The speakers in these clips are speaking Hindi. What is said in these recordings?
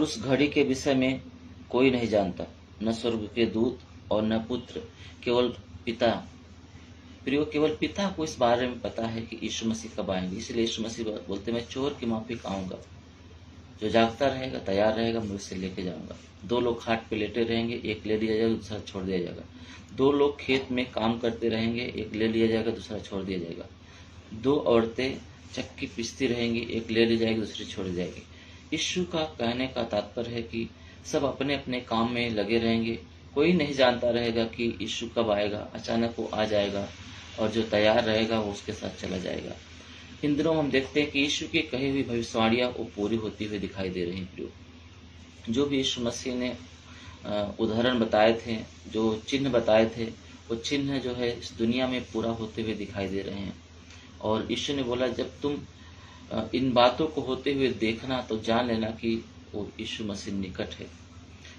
और उस घड़ी के विषय में कोई नहीं जानता, न स्वर्ग के दूत और न पुत्र, केवल पिता। प्रियो, केवल पिता को इस बारे में पता है कि यीशु मसीह कब आएंगे। इसलिए यीशु मसीह बोलते, मैं चोर की माफिक आऊंगा, जो जागता रहेगा, तैयार रहेगा, मैं उसे लेके जाऊंगा। दो लोग खाट पे लेटे रहेंगे, एक ले लिया जाएगा, दूसरा छोड़ दिया जाएगा। दो लोग खेत में काम करते रहेंगे, एक ले लिया जाएगा, दूसरा छोड़ दिया जाएगा। दो औरतें चक्की पीसती रहेंगी, एक ले ली जाएगी, दूसरी छोड़ दी जाएगी। यीशु का कहने का तात्पर्य है कि सब अपने अपने काम में लगे रहेंगे। कोई नहीं जानता रहेगा कि यीशु कब आएगा। अचानक वो आ जाएगा और जो तैयार रहेगा वो उसके साथ चला जाएगा। इन दिनों हम देखते हैं कि यीशु की कही हुई भविष्यवाणियां वो पूरी होती हुई दिखाई दे रही हैं। जो भी यीशु मसीह ने उदाहरण बताए थे, जो चिन्ह बताए थे, वो चिन्ह जो है इस दुनिया में पूरा होते हुए दिखाई दे रहे हैं। और यीशु ने बोला, जब तुम इन बातों को होते हुए देखना तो जान लेना कि वो यीशु मसीह निकट है।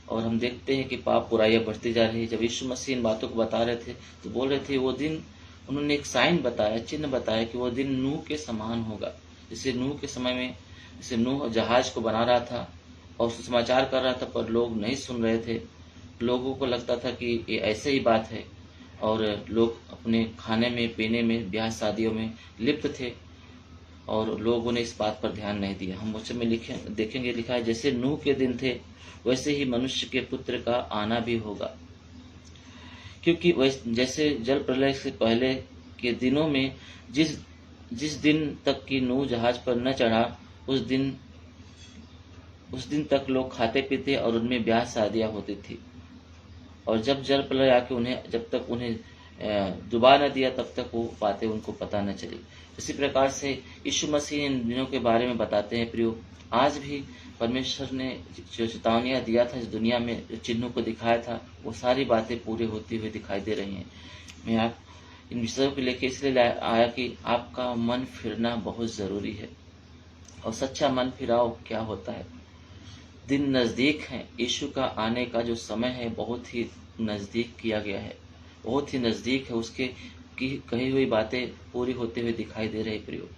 और हम देखते हैं कि पाप बुराइयां बढ़ती जा रही है। जब यीशु मसीह इन बातों को बता रहे थे तो बोल रहे थे, वो दिन, उन्होंने एक साइन बताया, चिन्ह बताया कि वो दिन नूह के समान होगा। जैसे नूह के समय में, जैसे नूह जहाज को बना रहा था और सुसमाचार कर रहा था, पर लोग नहीं सुन रहे थे। लोगों को लगता था कि ये ऐसे ही बात है, और लोग अपने खाने में, पीने में, ब्याह शादियों में लिप्त थे और लोगों ने इस बात पर ध्यान नहीं दिया। हम वचन में देखेंगे, लिखा है, जैसे नूह के दिन थे वैसे ही मनुष्य के पुत्र का आना भी होगा। क्योंकि जैसे जल प्रलय से पहले के दिनों में जिस दिन तक कि नूह जहाज पर न चढ़ा, उस दिन तक लोग खाते पीते और उनमें ब्याह शादियां होती थी। और जब जल प्रलय आके जब तक उन्हें डुबा न दिया, तब तक वो बातें उनको पता न चली। इसी प्रकार से यीशु मसीह इन दिनों के बारे में बताते हैं। प्रियो, आज भी परमेश्वर ने जो चेतावनियां दिया था, इस दुनिया में जो चिन्हों को दिखाया था, वो सारी बातें पूरी होती हुई दिखाई दे रही हैं। मैं आप इन विषयों को लेकर इसलिए आया कि आपका मन फिरना बहुत जरूरी है। और सच्चा मन फिराव क्या होता है? दिन नजदीक है, यीशु का आने का जो समय है बहुत ही नजदीक किया गया है, बहुत ही नजदीक है। उसके की कही हुई बातें पूरी होते हुए दिखाई दे रहे। प्रियो,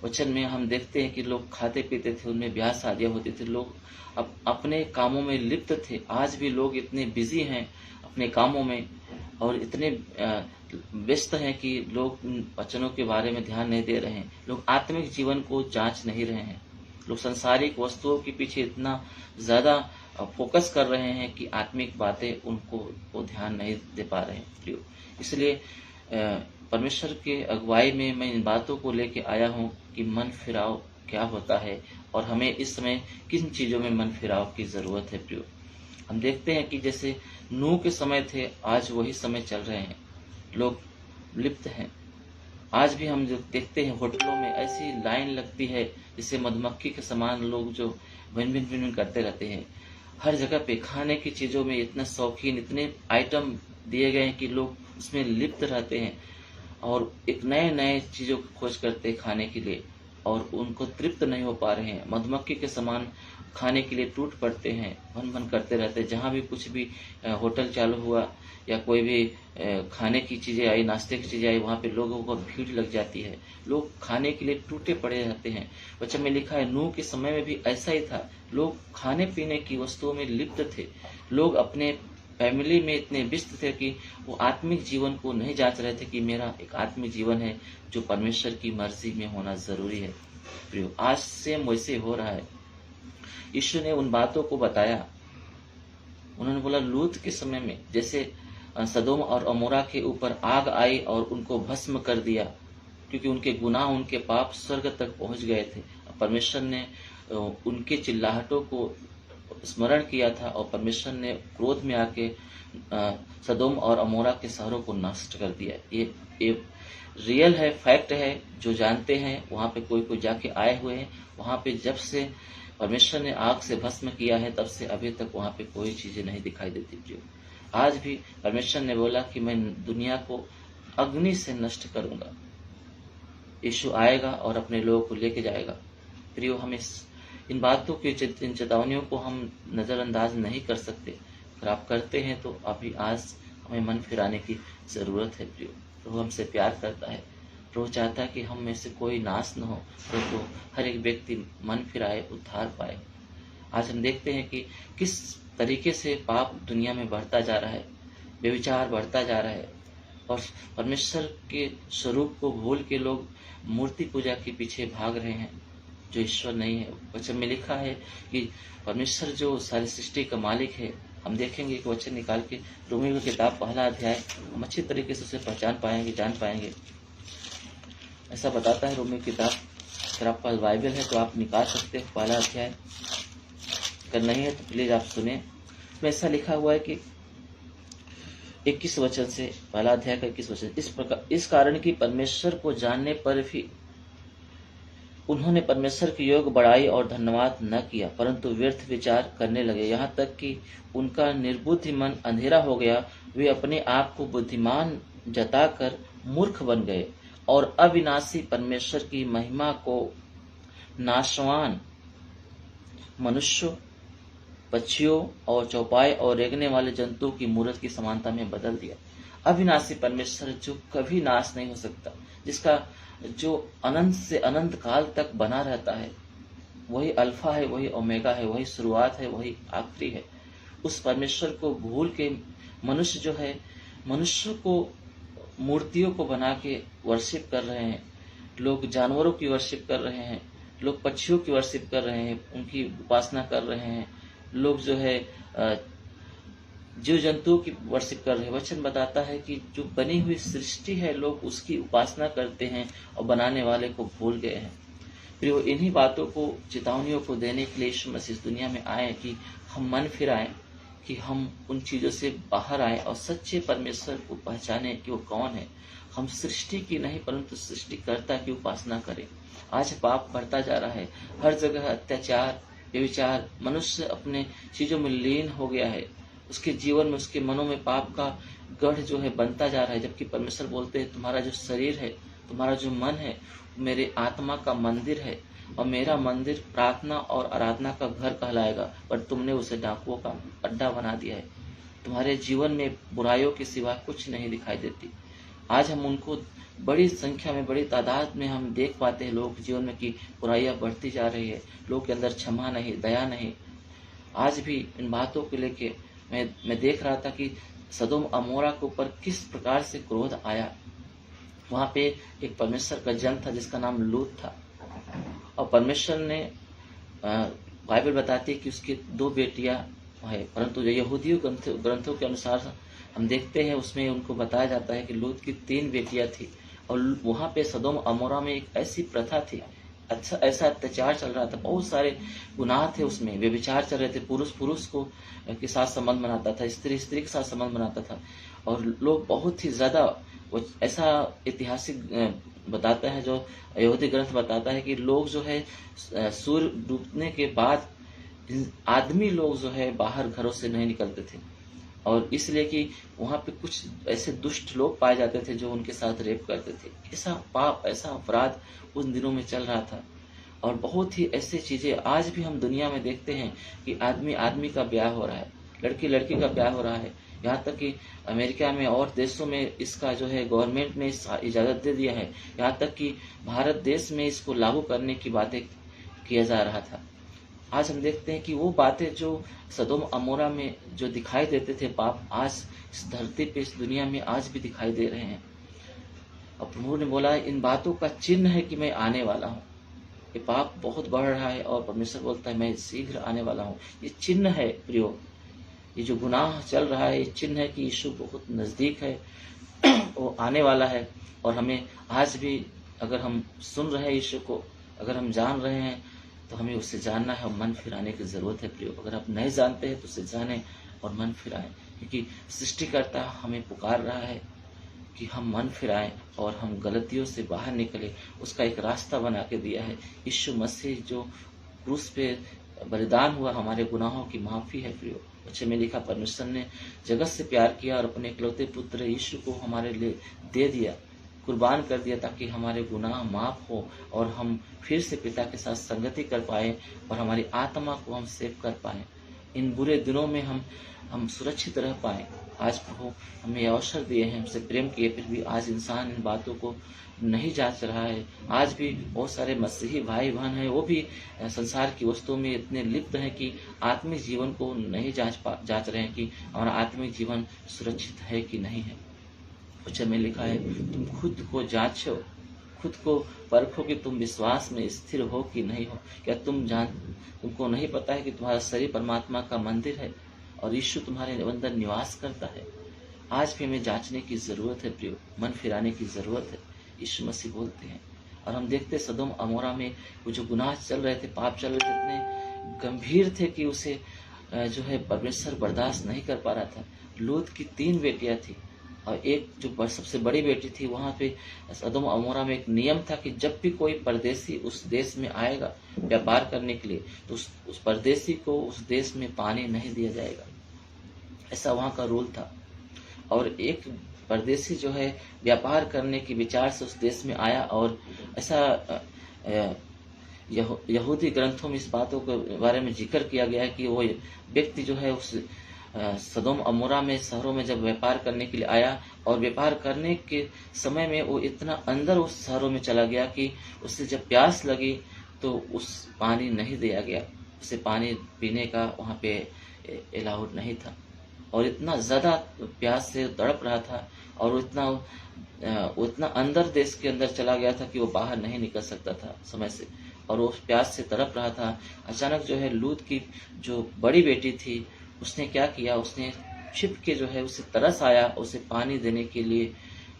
वचन में हम देखते हैं कि लोग खाते पीते थे, उनमें ब्याह शादियां होती थी, लोग अपने कामों में लिप्त थे। आज भी लोग इतने बिजी हैं अपने कामों में और इतने व्यस्त हैं कि लोग वचनों के बारे में ध्यान नहीं दे रहे हैं। लोग आत्मिक जीवन को जांच नहीं रहे हैं। लोग सांसारिक वस्तुओं के पीछे इतना ज्यादा फोकस कर रहे हैं कि आत्मिक बातें उनको वो ध्यान नहीं दे पा रहे हैं। इसलिए परमेश्वर के अगुवाई में मैं इन बातों को लेके आया हूँ कि मन फिराव क्या होता है और हमें इस समय किन चीजों में मन फिराव की जरूरत है। प्रियो, हम देखते हैं कि जैसे नूह के समय थे, आज वही समय चल रहे हैं। लोग लिप्त हैं। आज भी हम जो देखते हैं होटलों में ऐसी लाइन लगती है जिससे मधुमक्खी के समान लोग जो भिन भिन भिन करते रहते हैं। हर जगह पे खाने की चीजों में इतने शौकीन, इतने आइटम दिए गए हैं कि लोग उसमें लिप्त रहते हैं और एक नए नए चीजों की खोज करते हैं खाने के लिए, और उनको तृप्त नहीं हो पा रहे हैं। मधुमक्खी के समान खाने के लिए टूट पड़ते हैं, भन भन करते रहते हैं। जहाँ भी कुछ भी होटल चालू हुआ या कोई भी खाने की चीजें आई, नाश्ते की चीजें आई, वहाँ पे लोगों को भीड़ लग जाती है। लोग खाने के लिए टूटे पड़े रहते हैं। वचन में लिखा है, नूह के समय में भी ऐसा ही था। लोग खाने पीने की वस्तुओं में लिप्त थे। लोग अपने फैमिली में इतने व्यस्त थे कि वो आत्मिक जीवन को नहीं जांच रहे थे कि मेरा एक आत्मिक जीवन है जो परमेश्वर की मर्जी में होना जरूरी है। प्रियो, आज से वैसे हो रहा है। यीशु ने उन बातों को बताया। उन्होंने बोला, लूत के समय में जैसे सदोम और अमोरा के ऊपर आग आई और उनको भस्म कर दिया, क्योंकि उनके गुनाह, उनके पाप स्वर्ग तक पहुंच गए थे। परमेश्वर ने उनके चिल्लाहटों को स्मरण किया था और परमेश्वर ने क्रोध में आके सदोम और अमोरा के शहरों को नष्ट कर दिया। ये रियल है, फैक्ट है, जो जानते हैं। वहां पे कोई जाके आए हुए हैं। वहां पे जब से परमेश्वर ने आग से भस्म किया है, तब से अभी तक वहां पे कोई चीजें नहीं दिखाई देती। प्रियो, आज भी परमेश्वर ने बोला कि मैं दुनिया को अग्नि से नष्ट करूंगा। यीशु आएगा और अपने लोगों को लेके जाएगा। प्रियो, हम इन बातों की, इन चेतावनियों को हम नजरअंदाज नहीं कर सकते। अगर आप करते हैं तो अभी आज हमें मन फिराने की जरूरत है। प्रियो, प्रभु हमसे प्यार करता है। प्रभु चाहता है कि हम में से कोई नाश न हो, परंतु हर एक व्यक्ति मन फिराए, उद्धार पाए। आज हम देखते हैं कि किस तरीके से पाप दुनिया में बढ़ता जा रहा है, व्यभिचार बढ़ता जा रहा है, और परमेश्वर के स्वरूप को भूल के लोग मूर्ति पूजा के पीछे भाग रहे हैं, जो ईश्वर नहीं है। वचन में लिखा है कि परमेश्वर जो सारी सृष्टि का मालिक है, हम देखेंगे कि वचन निकाल के रोमियो की किताब 1 अध्याय हम अच्छी तरीके से उसे पहचान पाएंगे, जान पाएंगे। ऐसा बताता है रोमियो की किताब, अगर आपके पास बाइबल है तो आप निकाल सकते हो 1 अध्याय, अगर नहीं है तो प्लीज आप सुने। इसमें ऐसा लिखा हुआ है कि 21 वचन से, 1 अध्याय का 21 वचन, इस कारण की परमेश्वर को जानने पर भी उन्होंने परमेश्वर के योग बड़ाई और धन्यवाद न किया, परंतु व्यर्थ विचार करने लगे, यहाँ तक कि उनका निर्बुद्धि मन अंधेरा हो गया। वे अपने आप को बुद्धिमान जताकर मूर्ख बन गए और अविनाशी परमेश्वर की महिमा को नाशवान मनुष्यों, पक्षियों और चौपाए और रेंगने वाले जंतुओं की मूर्त की समानता में बदल दिया। अविनाशी परमेश्वर जो कभी नाश नहीं हो सकता, जिसका जो अनंत से अनंत काल तक बना रहता है, वही अल्फा है, वही ओमेगा है, वही शुरुआत है, वही आखिरी है। उस परमेश्वर को भूल के मनुष्य जो है, मनुष्य को मूर्तियों को बना के वर्शिप कर रहे हैं। लोग जानवरों की वर्शिप कर रहे हैं, लोग पक्षियों की वर्शिप कर रहे हैं, उनकी उपासना कर रहे हैं। लोग जो है जीव जंतुओं की वर्शिप कर रहे हैं। वचन बताता है कि जो बनी हुई सृष्टि है, लोग उसकी उपासना करते हैं और बनाने वाले को भूल गए हैं। फिर वो इन्हीं बातों को, चेतावनियों को देने के लिए यीशु मसीह इस दुनिया में आए कि हम मन फिराएं, कि हम उन चीजों से बाहर आए और सच्चे परमेश्वर को पहचाने कि वो कौन है। हम सृष्टि की नहीं परंतु सृष्टिकर्ता की उपासना करें। आज पाप बढ़ता जा रहा है, हर जगह अत्याचार, व्यभिचार, मनुष्य अपने चीजों में लीन हो गया है। उसके जीवन में, उसके मनों में पाप का गढ़ जो है बनता जा रहा है, जबकि परमेश्वर बोलते हैं तुम्हारा जो शरीर है, तुम्हारा जो मन है, मेरे आत्मा का मंदिर है और मेरा मंदिर प्रार्थना और आराधना का घर कहलाएगा, पर तुमने उसे डाकुओं का अड्डा बना दिया है। तुम्हारे जीवन में बुराइयों के सिवा कुछ नहीं दिखाई देती। आज हम उनको बड़ी संख्या में, बड़ी तादाद में हम देख पाते हैं लोग जीवन में कि बुराइयां बढ़ती जा रही है, लोग के अंदर क्षमा नहीं, दया नहीं। आज भी इन बातों को लेके मैं देख रहा था कि सदोम अमोरा के ऊपर किस प्रकार से क्रोध आया। वहां पे एक परमेश्वर का जन था जिसका नाम लूत था, और परमेश्वर ने, बाइबल बताती है कि उसकी 2 बेटियां है, परंतु जो यहूदियों ग्रंथों के अनुसार हम देखते हैं उसमें उनको बताया जाता है कि लूत की 3 बेटियां थी। और वहां पे सदोम अमोरा में एक ऐसी प्रथा थी, अच्छा ऐसा अत्याचार चल रहा था, बहुत सारे गुनाह थे उसमें, व्यभिचार चल रहे थे, पुरुष पुरुष को के साथ संबंध बनाता था, स्त्री स्त्री के साथ संबंध बनाता था, और लोग बहुत ही ज्यादा, ऐसा ऐतिहासिक बताता है, जो यहूदी ग्रंथ बताता है कि लोग जो है सूर्य डूबने के बाद आदमी लोग जो है बाहर घरों से नहीं निकलते थे, और इसलिए कि वहां पे कुछ ऐसे दुष्ट लोग पाए जाते थे जो उनके साथ रेप करते थे। ऐसा पाप, ऐसा अपराध उन दिनों में चल रहा था। और बहुत ही ऐसी चीजें आज भी हम दुनिया में देखते हैं कि आदमी आदमी का ब्याह हो रहा है, लड़की लड़की का ब्याह हो रहा है। यहाँ तक कि अमेरिका में और देशों में इसका जो है गवर्नमेंट ने इजाजत दे दिया है। यहाँ तक कि भारत देश में इसको लागू करने की बातें किया जा रहा था। आज हम देखते हैं कि वो बातें जो सदोम अमोरा में जो दिखाई देते थे पाप, आज इस धरती पे, इस दुनिया में आज भी दिखाई दे रहे हैं। और प्रभु ने बोला इन बातों का चिन्ह है कि मैं आने वाला हूँ। ये पाप बहुत बढ़ रहा है और परमेश्वर बोलता है मैं शीघ्र आने वाला हूँ। ये चिन्ह है प्रियो, ये जो गुनाह चल रहा है, ये चिन्ह है कि यीशु बहुत नजदीक है, वो आने वाला है। और हमें आज भी, अगर हम सुन रहे हैं यीशु को, अगर हम जान रहे हैं, तो हमें उससे जानना है और मन फिराने की जरूरत है प्रियो। अगर आप नहीं जानते हैं तो उसे जाने और मन फिराएं, क्योंकि सृष्टिकर्ता हमें पुकार रहा है कि हम मन फिराएं और हम गलतियों से बाहर निकले। उसका एक रास्ता बना के दिया है। यीशु मसीह जो क्रूस पे बलिदान हुआ, हमारे गुनाहों की माफी है प्रियो। बच्चे में लिखा परमेश्वर ने जगत से प्यार किया और अपने इकलौते पुत्र यीशु को हमारे लिए दे दिया, कुर्बान कर दिया, ताकि हमारे गुनाह माफ हो और हम फिर से पिता के साथ संगति कर पाए और हमारी आत्मा को हम सेव कर पाए। इन बुरे दिनों में हम सुरक्षित रह पाएं। आज प्रभु हमें ये अवसर दिए हैं, हमसे प्रेम किए, फिर भी आज इंसान इन बातों को नहीं जांच रहा है। आज भी बहुत सारे मसीही भाई बहन हैं, वो भी संसार की वस्तुओं में इतने लिप्त हैं कि आत्मिक जीवन को नहीं जांच रहे हैं कि हमारा आत्मिक जीवन सुरक्षित है कि नहीं है। वचन में लिखा है, तुम खुद को जांचो, खुद को परखो कि तुम विश्वास में स्थिर हो कि नहीं हो। क्या तुमको नहीं पता है कि तुम्हारा शरीर परमात्मा का मंदिर है और यीशु तुम्हारे अंदर निवास करता है। आज भी हमें जांचने की जरूरत है प्रियो, मन फिराने की जरूरत है। यीशु मसीह बोलते हैं। और हम देखते सदोम अमोरा में वो जो गुनाह चल रहे थे, पाप चल रहे थे, इतने गंभीर थे कि उसे जो है परमेश्वर बर्दाश्त नहीं कर पा रहा था। लूत की 3 बेटियां थी और एक जो सबसे बड़ी बेटी थी, वहां पे सदोम अमोरा में एक नियम था कि जब भी कोई परदेशी उस देश में आएगा व्यापार करने के लिए, तो उस परदेशी को उस देश में पानी नहीं दिया जाएगा। ऐसा वहां का रूल था। और एक परदेशी जो है व्यापार करने के विचार से उस देश में आया, और ऐसा यहूदी ग्रंथों में इस बातों के बारे में जिक्र किया गया है कि वो व्यक्ति जो है उस सदोम अमोरा में शहरों में जब व्यापार करने के लिए आया, और व्यापार करने के समय में वो इतना अंदर उस शहरों में चला गया कि उससे जब प्यास लगी तो उस पानी नहीं दिया गया, उसे पानी पीने का वहाँ पे अलाउड नहीं था। और इतना ज्यादा प्यास से तड़प रहा था, और वो इतना अंदर देश के अंदर चला गया था कि वो बाहर नहीं निकल सकता था समय से, और वो प्यास से तड़प रहा था। अचानक जो है लूत की जो बड़ी बेटी थी, उसने क्या किया, उसने छिप के जो है उसे तरस आया, उसे पानी देने के लिए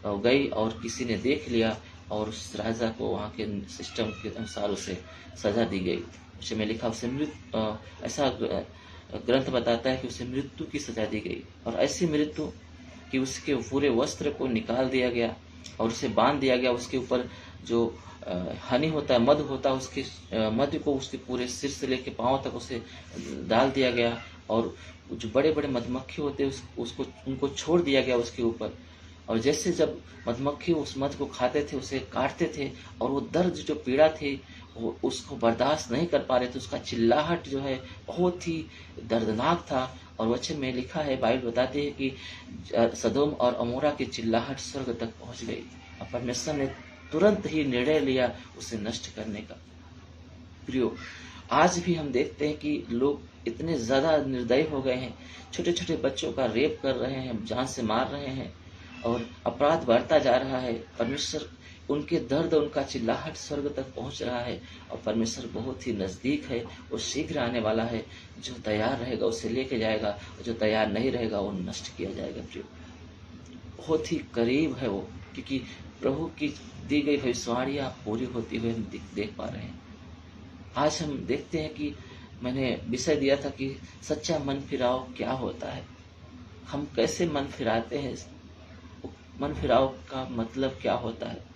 गई, और किसी ने देख लिया और उस राजा को वहाँ के सिस्टम के अनुसार उसे सजा दी गई। उसे में लिखा उसे ऐसा ग्रंथ बताता है कि उसे मृत्यु की सजा दी गई, और ऐसी मृत्यु कि उसके पूरे वस्त्र को निकाल दिया गया और उसे बांध दिया गया। उसके ऊपर जो हनी होता है, मध होता है, उसके मध्य को उसके पूरे सिर से लेके पांव तक उसे डाल दिया गया, और जो बड़े बड़े मधुमक्खी होते हैं उसको उनको छोड़ दिया गया उसके ऊपर। और जैसे जब मधुमक्खी उस मध को खाते थे, उसे काटते थे, और वो दर्द जो पीड़ा थी वो उसको बर्दाश्त नहीं कर पा रहे थे। उसका चिल्लाहट जो है बहुत ही दर्दनाक था। और वचन में लिखा है, बाइबल बताती है कि सदोम और अमोरा की चिल्लाहट स्वर्ग तक पहुंच गई, और परमेश्वर ने तुरंत ही निर्णय लिया उसे नष्ट करने का। प्रियो, आज भी हम देखते हैं कि लोग इतने ज्यादा निर्दयी हो गए हैं, छोटे छोटे बच्चों का रेप कर रहे हैं, जान से मार रहे हैं, और अपराध बढ़ता जा रहा है। परमेश्वर उनके दर्द, उनका चिल्लाहट स्वर्ग तक पहुंच रहा है, और परमेश्वर बहुत ही नजदीक है, वो शीघ्र आने वाला है। जो तैयार रहेगा उसे लेके जाएगा, और जो तैयार नहीं रहेगा वो नष्ट किया जाएगा। प्रियो, बहुत ही करीब है वो, क्योंकि प्रभु की दी गई भविष्यवाणियां पूरी होती हुई हम देख पा रहे हैं। आज हम देखते हैं कि मैंने विषय दिया था कि सच्चा मन फिराव क्या होता है, हम कैसे मन फिराते हैं, मन फिराव का मतलब क्या होता है।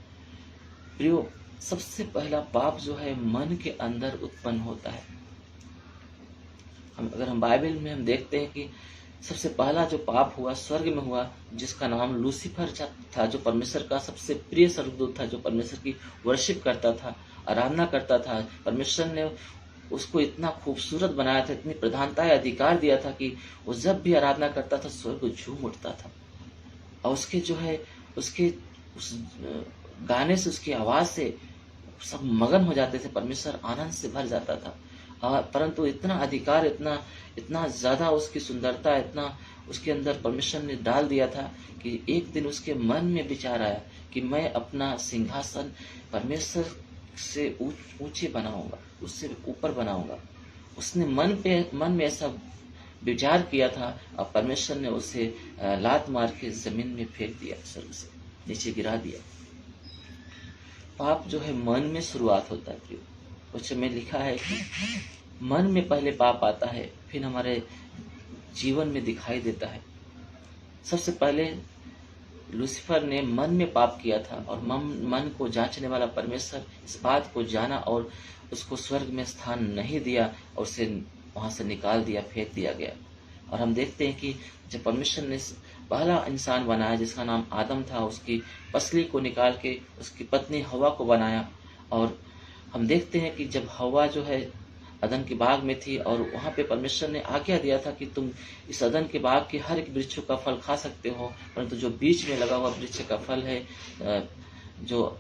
प्रियो, सबसे पहला पाप जो है मन के अंदर उत्पन्न होता है। अगर हम बाइबल में हम देखते हैं कि सबसे पहला जो पाप हुआ स्वर्ग में हुआ, जिसका नाम लूसीफर था, जो परमेश्वर का सबसे प्रिय स्वर्गदूत था, जो परमेश्वर की वर्शिप करता था, आराधना करता था। परमेश्वर ने उसको इतना खूबसूरत बनाया था, इतनी प्रधानता या अधिकार दिया था कि वो जब भी आराधना करता था स्वर्ग झूम उठता था, और उसके जो है उसके उस गाने से, उसकी आवाज से सब मगन हो जाते थे, परमेश्वर आनंद से भर जाता था। परंतु इतना अधिकार, इतना ज्यादा उसकी सुंदरता, इतना उसके अंदर परमेश्वर ने डाल दिया था कि एक दिन उसके मन में विचार आया कि मैं अपना सिंहासन परमेश्वर से ऊंचे बनाऊंगा, उससे ऊपर बनाऊंगा। उसने मन में ऐसा विचार किया था, और परमेश्वर ने उसे लात मार के जमीन में फेंक दिया, स्वर्ग से नीचे गिरा दिया। पाप जो है मन में शुरुआत होता है प्रियो। वचन में लिखा है कि मन में पहले पाप आता है, फिर हमारे जीवन में दिखाई देता है। सबसे पहले लूसीफर ने मन में पाप किया था, और मन को जांचने वाला परमेश्वर इस बात को जाना और उसको स्वर्ग में स्थान नहीं दिया, और उसे वहां से निकाल दिया, फेंक दिया गया। और हम देखते हैं कि जब परमेश्वर ने पहला इंसान बनाया जिसका नाम आदम था, उसकी पसली को निकाल के उसकी पत्नी हवा को बनाया, और हम देखते हैं कि जब हवा जो है अदन के बाग में थी और वहां पे परमेश्वर ने आज्ञा दिया था कि तुम इस अदन के बाग के हर एक वृक्षों का फल खा सकते हो, परंतु जो बीच में लगा हुआ वृक्ष का फल है, जो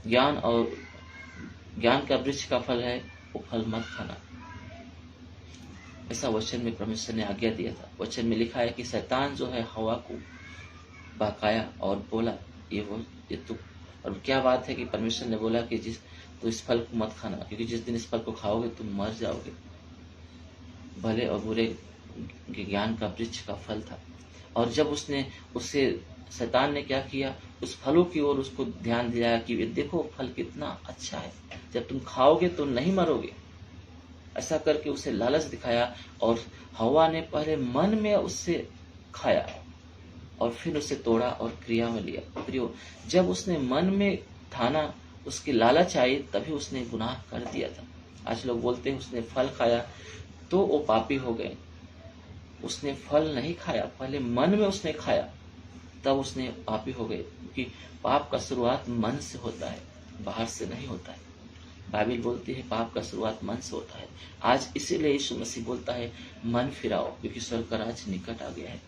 ज्ञान का वृक्ष का फल है, वो फल मत खाना। ऐसा वचन में परमेश्वर ने आज्ञा दिया था। वचन में लिखा है कि शैतान जो है हवा को बहकाया और बोला ये तू, और क्या बात है कि परमेश्वर ने बोला कि तो इस फल को मत खाना, क्योंकि जिस दिन इस फल को खाओगे तुम मर जाओगे। भले और बुरे के ज्ञान का वृक्ष का फल था। और जब उससे शैतान ने क्या किया, उस फलों की ओर उसको ध्यान दिलाया कि देखो फल कितना अच्छा है, जब तुम खाओगे तो नहीं मरोगे। ऐसा करके उसे लालच दिखाया और हवा ने पहले मन में उससे खाया और फिर उसे तोड़ा और क्रिया में लिया। प्रियो, जब उसने मन में ठाना, उसकी लालच आई, तभी उसने गुनाह कर दिया था। आज लोग बोलते हैं उसने फल खाया तो वो पापी हो गए। उसने फल नहीं खाया, पहले मन में उसने खाया, तब उसने पापी हो गए, क्योंकि पाप का शुरुआत मन से होता है, बाहर से नहीं होता है। बाइबल बोलती है पाप का शुरुआत मन से होता है। आज इसीलिए यीशु मसीह बोलता है मन फिराओ, क्योंकि स्वर्ग का राज्य निकट आ गया है।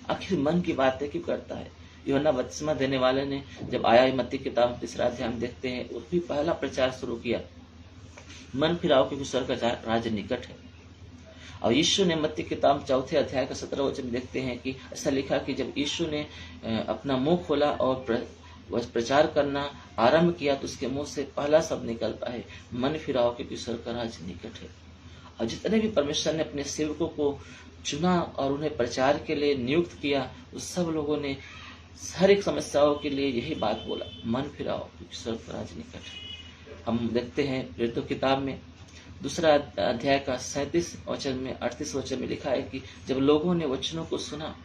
आखिर मन की बातें क्यों करता है? यूहन्ना बपतिस्मा देने वाले ने जब आया, मत्ती किताब 3 अध्याय में देखते हैं, उसने पहला प्रचार शुरू किया, मन फिराओ क्योंकि स्वर्ग का राज्य निकट है। और यीशु ने मत्ती किताब 4 अध्याय का 17 वचन में देखते हैं कि ऐसा लिखा कि जब यीशु ने अपना मुंह खोला और प्रचार करना आरंभ किया, तो उसके मुंह से पहला शब्द निकलता है मन फिराओ क्योंकि स्वर्ग का राज्य निकट है। और जितने भी परमेश्वर ने अपने सेवकों को चुना और उन्हें प्रचार के लिए नियुक्त किया, उस सब लोगों ने हर एक समस्याओं के लिए यही बात बोला, मन फिराओ क्योंकि स्वर्ग का राज्य निकट है। हम देखते हैं प्रेरितों की किताब में 2 अध्याय का 37 वचन में 38 वचन में लिखा है कि जब लोगों ने वचनों को सुना,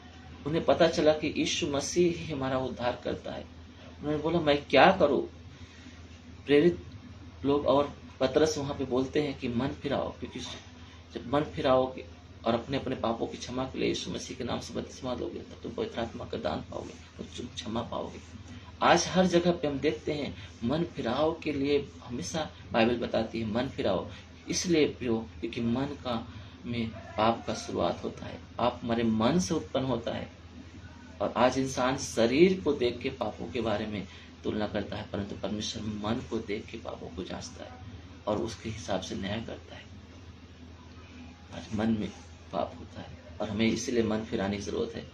उन्हें पता चला कि यीशु मसीह ही हमारा उद्धार करता है। उन्होंने बोला मैं क्या करूं? प्रेरित लोग और पतरस वहां पे बोलते हैं कि मन फिराओ, क्योंकि जब मन फिराओगे और अपने अपने पापों की क्षमा के लिए यीशु मसीह के नाम से बपतिस्मा लोगे, तब तुम पवित्र आत्मा का दान पाओगे और तुम क्षमा पाओगे। आज हर जगह पे हम देखते हैं मन फिराओ के लिए हमेशा बाइबल बताती है मन फिराओ, इसलिए प्रियो क्योंकि मन का में पाप का शुरुआत होता है। पाप हमारे मन से उत्पन्न होता है। और आज इंसान शरीर को देख के पापों के बारे में तुलना करता है, परंतु परमेश्वर मन को देख के पापों को जांचता है और उसके हिसाब से न्याय करता है। आज मन में पाप होता है और हमें इसलिए मन फिराने की जरूरत है।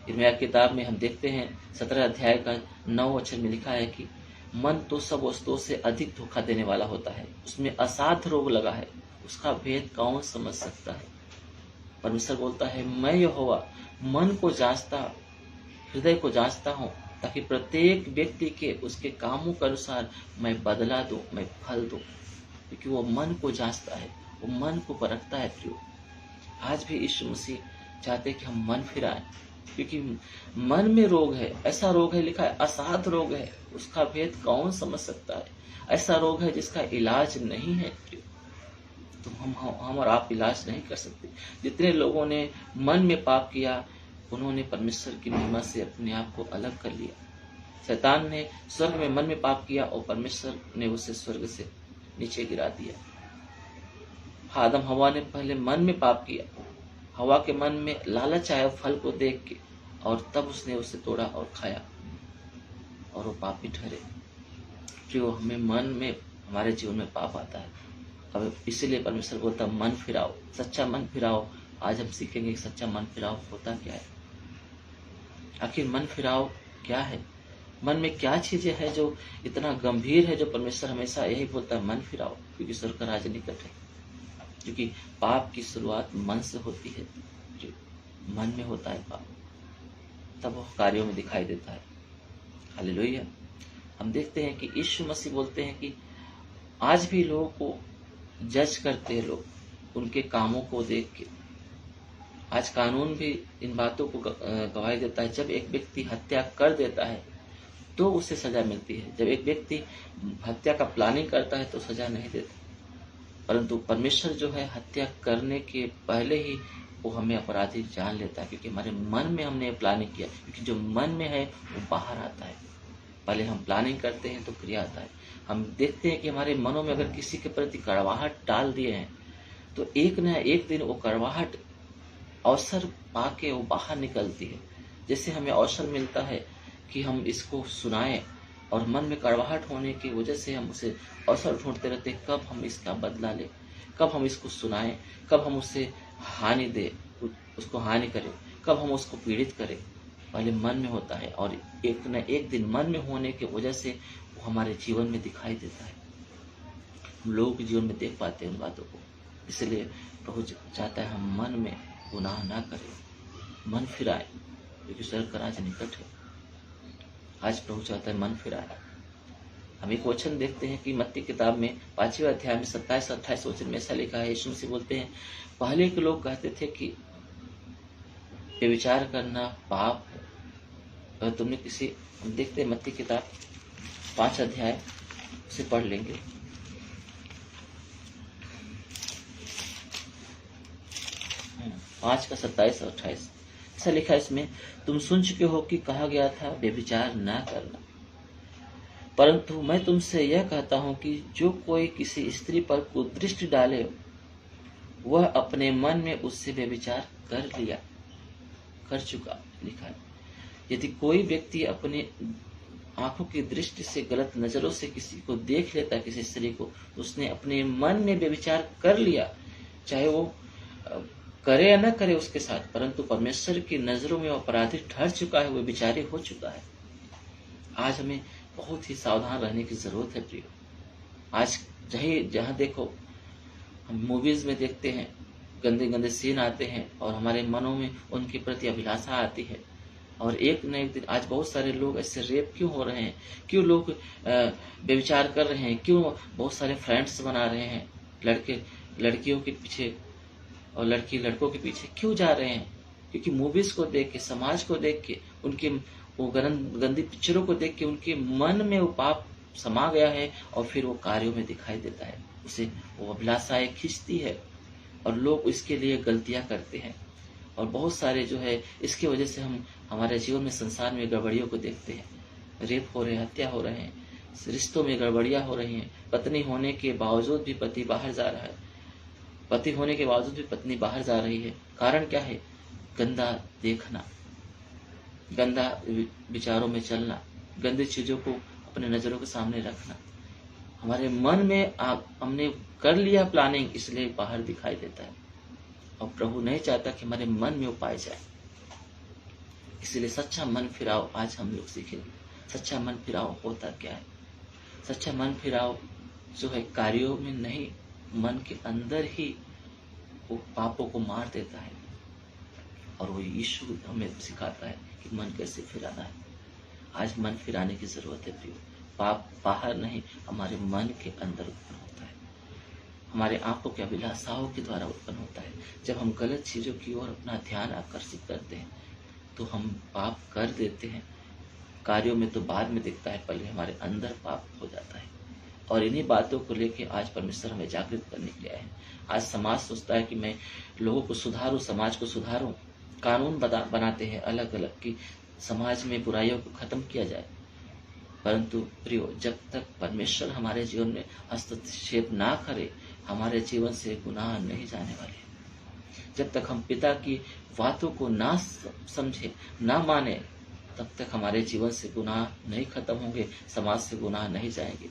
यिर्मयाह किताब में हम देखते हैं 17 अध्याय का 9 वचन में लिखा है कि मन तो सब वस्तुओं से अधिक धोखा देने वाला होता है, उसमें असाध्य रोग लगा है, उसका भेद कौन समझ सकता है। परमेश्वर बोलता है मैं यहोवा मन को जांचता, हृदय को जांचता हूँ, ताकि प्रत्येक व्यक्ति के उसके कामों के अनुसार मैं बदला दूं, मैं फल दूं, क्योंकि वो मन को जांचता है, वो मन को परखता है। प्रियो, आज भी यीशु मसीह चाहते हैं कि हम मन फिराएं, क्योंकि मन में रोग है, ऐसा रोग है, लिखा है असाध्य रोग है, उसका भेद कौन समझ सकता है। ऐसा रोग है जिसका इलाज नहीं है। तो हम और आप इलाज नहीं कर सकते। जितने लोगों ने मन में पाप किया, उन्होंने परमेश्वर की महिमा से अपने आप को अलग कर लिया। शैतान ने स्वर्ग में मन में पाप किया और परमेश्वर ने उसे स्वर्ग से नीचे गिरा दिया। आदम हवा ने पहले मन में पाप किया, हवा के मन में लालच आया फल को देख के, और तब उसने उसे तोड़ा और खाया और वो पापी ठहरे। जो हमें मन में हमारे जीवन में पाप आता है, अब इसीलिए परमेश्वर बोलता मन फिराओ, सच्चा मन फिराओ। आज हम सीखेंगे सच्चा मन फिराओ होता क्या है। आखिर मन फिराओ क्या है? मन में क्या चीजें है जो इतना गंभीर है, जो परमेश्वर हमेशा यही बोलता है मन फिराओ क्योंकि स्वर्ग का राज्य निकट है। क्योंकि पाप की शुरुआत मन से होती है, जो मन में होता है पाप, तब वो कार्यों में दिखाई देता है। हालेलुया। हम देखते हैं कि यीशु मसीह बोलते हैं कि आज भी लोगों को जज करते हैं लोग उनके कामों को देख के। आज कानून भी इन बातों को गवाही देता है। जब एक व्यक्ति हत्या कर देता है तो उसे सजा मिलती है, जब एक व्यक्ति हत्या का प्लानिंग करता है तो सजा नहीं देता। परंतु परमेश्वर जो है हत्या करने के पहले ही वो हमें अपराधी जान लेता है, क्योंकि हमारे मन में हमने प्लानिंग किया। क्योंकि जो मन में है वो बाहर आता है। पहले हम प्लानिंग करते हैं तो क्रिया आता है। हम देखते हैं कि हमारे मनों में अगर किसी के प्रति कड़वाहट डाल दिए हैं तो एक न एक दिन वो कड़वाहट अवसर पाके वो बाहर निकलती है। जैसे हमें अवसर मिलता है कि हम इसको सुनाएं और मन में कड़वाहट होने की वजह से हम उसे अवसर ढूंढते रहते हैं, कब हम इसका बदला लें, कब हम इसको सुनाएं, कब हम उससे हानि दें, उसको हानि करें, कब हम उसको पीड़ित करें। पहले मन में होता है और एक न एक दिन मन में होने की वजह से वो हमारे जीवन में दिखाई देता है। हम लोगों के जीवन में देख पाते हैं उन बातों को। इसलिए प्रभु चाहता है हम मन में गुनाह ना करें, मन फिराए, क्योंकि स्वर्ग का राज्य निकट है। आज प्रभु चाहता है मन फिराए। हम एक वचन देखते हैं कि मत्ती किताब में 5वें अध्याय में 27-28 वचन में ऐसा लिखा है। यीशु मसीह बोलते हैं, पहले के लोग कहते थे कि व्यभिचार करना पाप है। अगर तुमने किसी, हम देखते हैं मत्ती किताब 5 अध्याय से पढ़ लेंगे। 5 का 27 और 28 ऐसा लिखा है इसमें, तुम सुन चुके हो कि कहा गया था व्यभिचार ना करना, परंतु मैं तुमसे यह कहता हूं कि जो कोई किसी स्त्री पर कुदृष्टि डाले वह अपने मन में उससे व्यभिचार कर चुका। लिखा है, यदि कोई व्यक्ति अपने आंखों की दृष्टि से, गलत नजरों से किसी को देख लेता है, किसी स्त्री को, तो उसने अपने मन में व्यभिचार कर लिया। चाहे वो करे या न करे उसके साथ, परंतु परमेश्वर की नजरों में अपराधी ठहर चुका है, वो विचारी हो चुका है। आज हमें बहुत ही सावधान रहने की जरूरत है प्रियो। आज जहाँ देखो, हम मूवीज में देखते हैं, गंदे गंदे सीन आते हैं और हमारे मनों में उनके प्रति अभिलाषा आती है। और एक न एक दिन आज बहुत सारे लोग ऐसे रेप क्यों हो रहे हैं, क्यों लोग व्यभिचार कर रहे हैं, क्यों बहुत सारे फ्रेंड्स बना रहे हैं, लड़के लड़कियों के पीछे और लड़की लड़कों के पीछे क्यों जा रहे हैं? क्योंकि मूवीज को देख के, समाज को देख के, उनके वो गंदी पिक्चरों को देख के उनके मन में वो पाप समा गया है और फिर वो कार्यों में दिखाई देता है। उसे वो अभिलाषाएं खींचती है और लोग इसके लिए गलतियां करते हैं। और बहुत सारे जो है इसके वजह से हम हमारे जीवन में, संसार में गड़बड़ियों को देखते हैं। रेप हो रहे हैं, हत्या हो रहे हैं, रिश्तों में गड़बड़ियां हो रही हैं। पत्नी होने के बावजूद भी पति बाहर जा रहा है, पति होने के बावजूद भी पत्नी बाहर जा रही है। कारण क्या है? गंदा देखना, गंदा विचारों में चलना, गंदी चीजों को अपने नजरों के सामने रखना। हमारे मन में हमने कर लिया प्लानिंग, इसलिए बाहर दिखाई देता है। और प्रभु नहीं चाहता कि हमारे मन में वो पाए जाए। इसलिए सच्चा मन फिराव आज हम लोग सीखेंगे। सच्चा मन फिराव होता क्या है? सच्चा मन फिराव जो है कार्यों में नहीं, मन के अंदर ही वो पापों को मार देता है। और वो यीशु हमें सिखाता है कि मन कैसे फिराना है। आज मन फिराने की जरूरत है प्रियो। पाप बाहर नहीं, हमारे मन के अंदर उत्पन्न होता है, हमारे आंखों के अभिलाषाओं के द्वारा उत्पन्न होता है। जब हम गलत चीजों की ओर अपना ध्यान आकर्षित करते हैं तो हम पाप कर देते हैं। कार्यों में तो बाद में दिखता है, पहले हमारे अंदर पाप हो जाता है। और इन्हीं बातों को लेके आज परमेश्वर हमें जागृत करने के लिए आए हैं। आज समाज सोचता है कि मैं लोगों को सुधारूं, समाज को सुधारूं, कानून बनाते हैं अलग अलग कि समाज में बुराइयों को खत्म किया जाए। परंतु प्रियो, जब तक परमेश्वर हमारे जीवन में हस्तक्षेप ना करे, हमारे जीवन से गुनाह नहीं जाने वाले। जब तक हम पिता की बातों को ना समझे, ना माने, तब तक हमारे जीवन से गुनाह नहीं खत्म होंगे, समाज से गुनाह नहीं जाएंगे।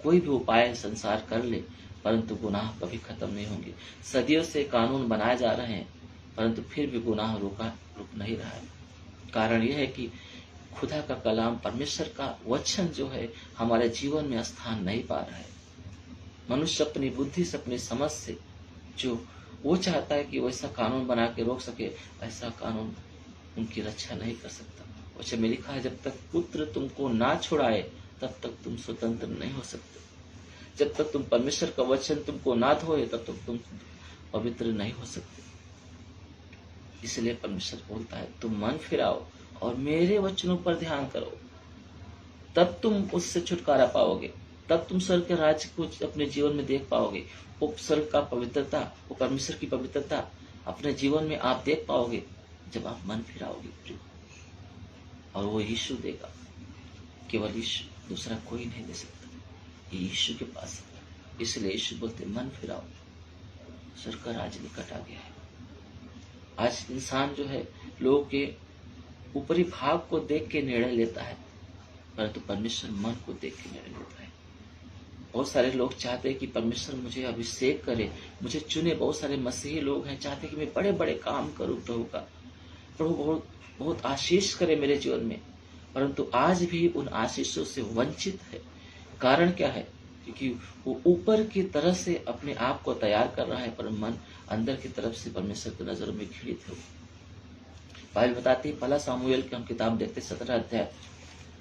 कोई भी उपाय संसार कर ले, परंतु गुनाह कभी खत्म नहीं होंगे। सदियों से कानून बनाए जा रहे हैं, परंतु फिर भी गुनाह रुक नहीं रहा है। कारण यह है कि खुदा का कलाम, परमेश्वर का वचन जो है हमारे जीवन में स्थान नहीं पा रहा है। मनुष्य अपनी बुद्धि से, अपनी समझ से जो वो चाहता है कि वैसा कानून बना के रोक सके, ऐसा कानून उनकी रक्षा नहीं कर सकता। वचन में लिखा है, जब तक पुत्र तुमको ना छुड़ाए तब तक तुम स्वतंत्र नहीं हो सकते। जब तक तुम परमेश्वर का वचन तुमको ना धोए तब तक तुम पवित्र नहीं हो सकते। इसलिए परमेश्वर बोलता है, तुम मन फिराओ और मेरे वचनों पर ध्यान करो, तब तुम उससे छुटकारा पाओगे, तब तुम स्वर्ग के राज्य को अपने जीवन में देख पाओगे। वो स्वर्ग का पवित्रता, वो परमेश्वर की पवित्रता अपने जीवन में आप देख पाओगे जब आप मन फिराओगे प्रिय। और वो यीशु देगा, केवल यीशु, दूसरा कोई नहीं दे सकता। ये यीशु के पास है। इसलिए यीशु बोलते मन फिराओ, स्वर्ग का राज्य निकट आ गया है। आज इंसान जो है लोगों के ऊपरी भाग को देख के निर्णय लेता है, परंतु परमेश्वर मन को देख के निर्णय लेता है। बहुत सारे लोग चाहते हैं कि परमेश्वर मुझे अभिषेक करे, मुझे चुने। बहुत सारे मसीही लोग हैं चाहते हैं कि मैं बड़े बड़े काम करूं प्रभु का, प्रभु बहुत बहुत आशीष करे मेरे जीवन में, परंतु आज भी उन आशीषों से वंचित है। कारण क्या है? क्योंकि वो ऊपर की तरफ से अपने आप को तैयार कर रहा है, पर मन अंदर की तरफ से परमेश्वर की नजरों में घृणित है। बाइबल बताती है, पहला सामुएल की हम किताब देखते 17 अध्याय,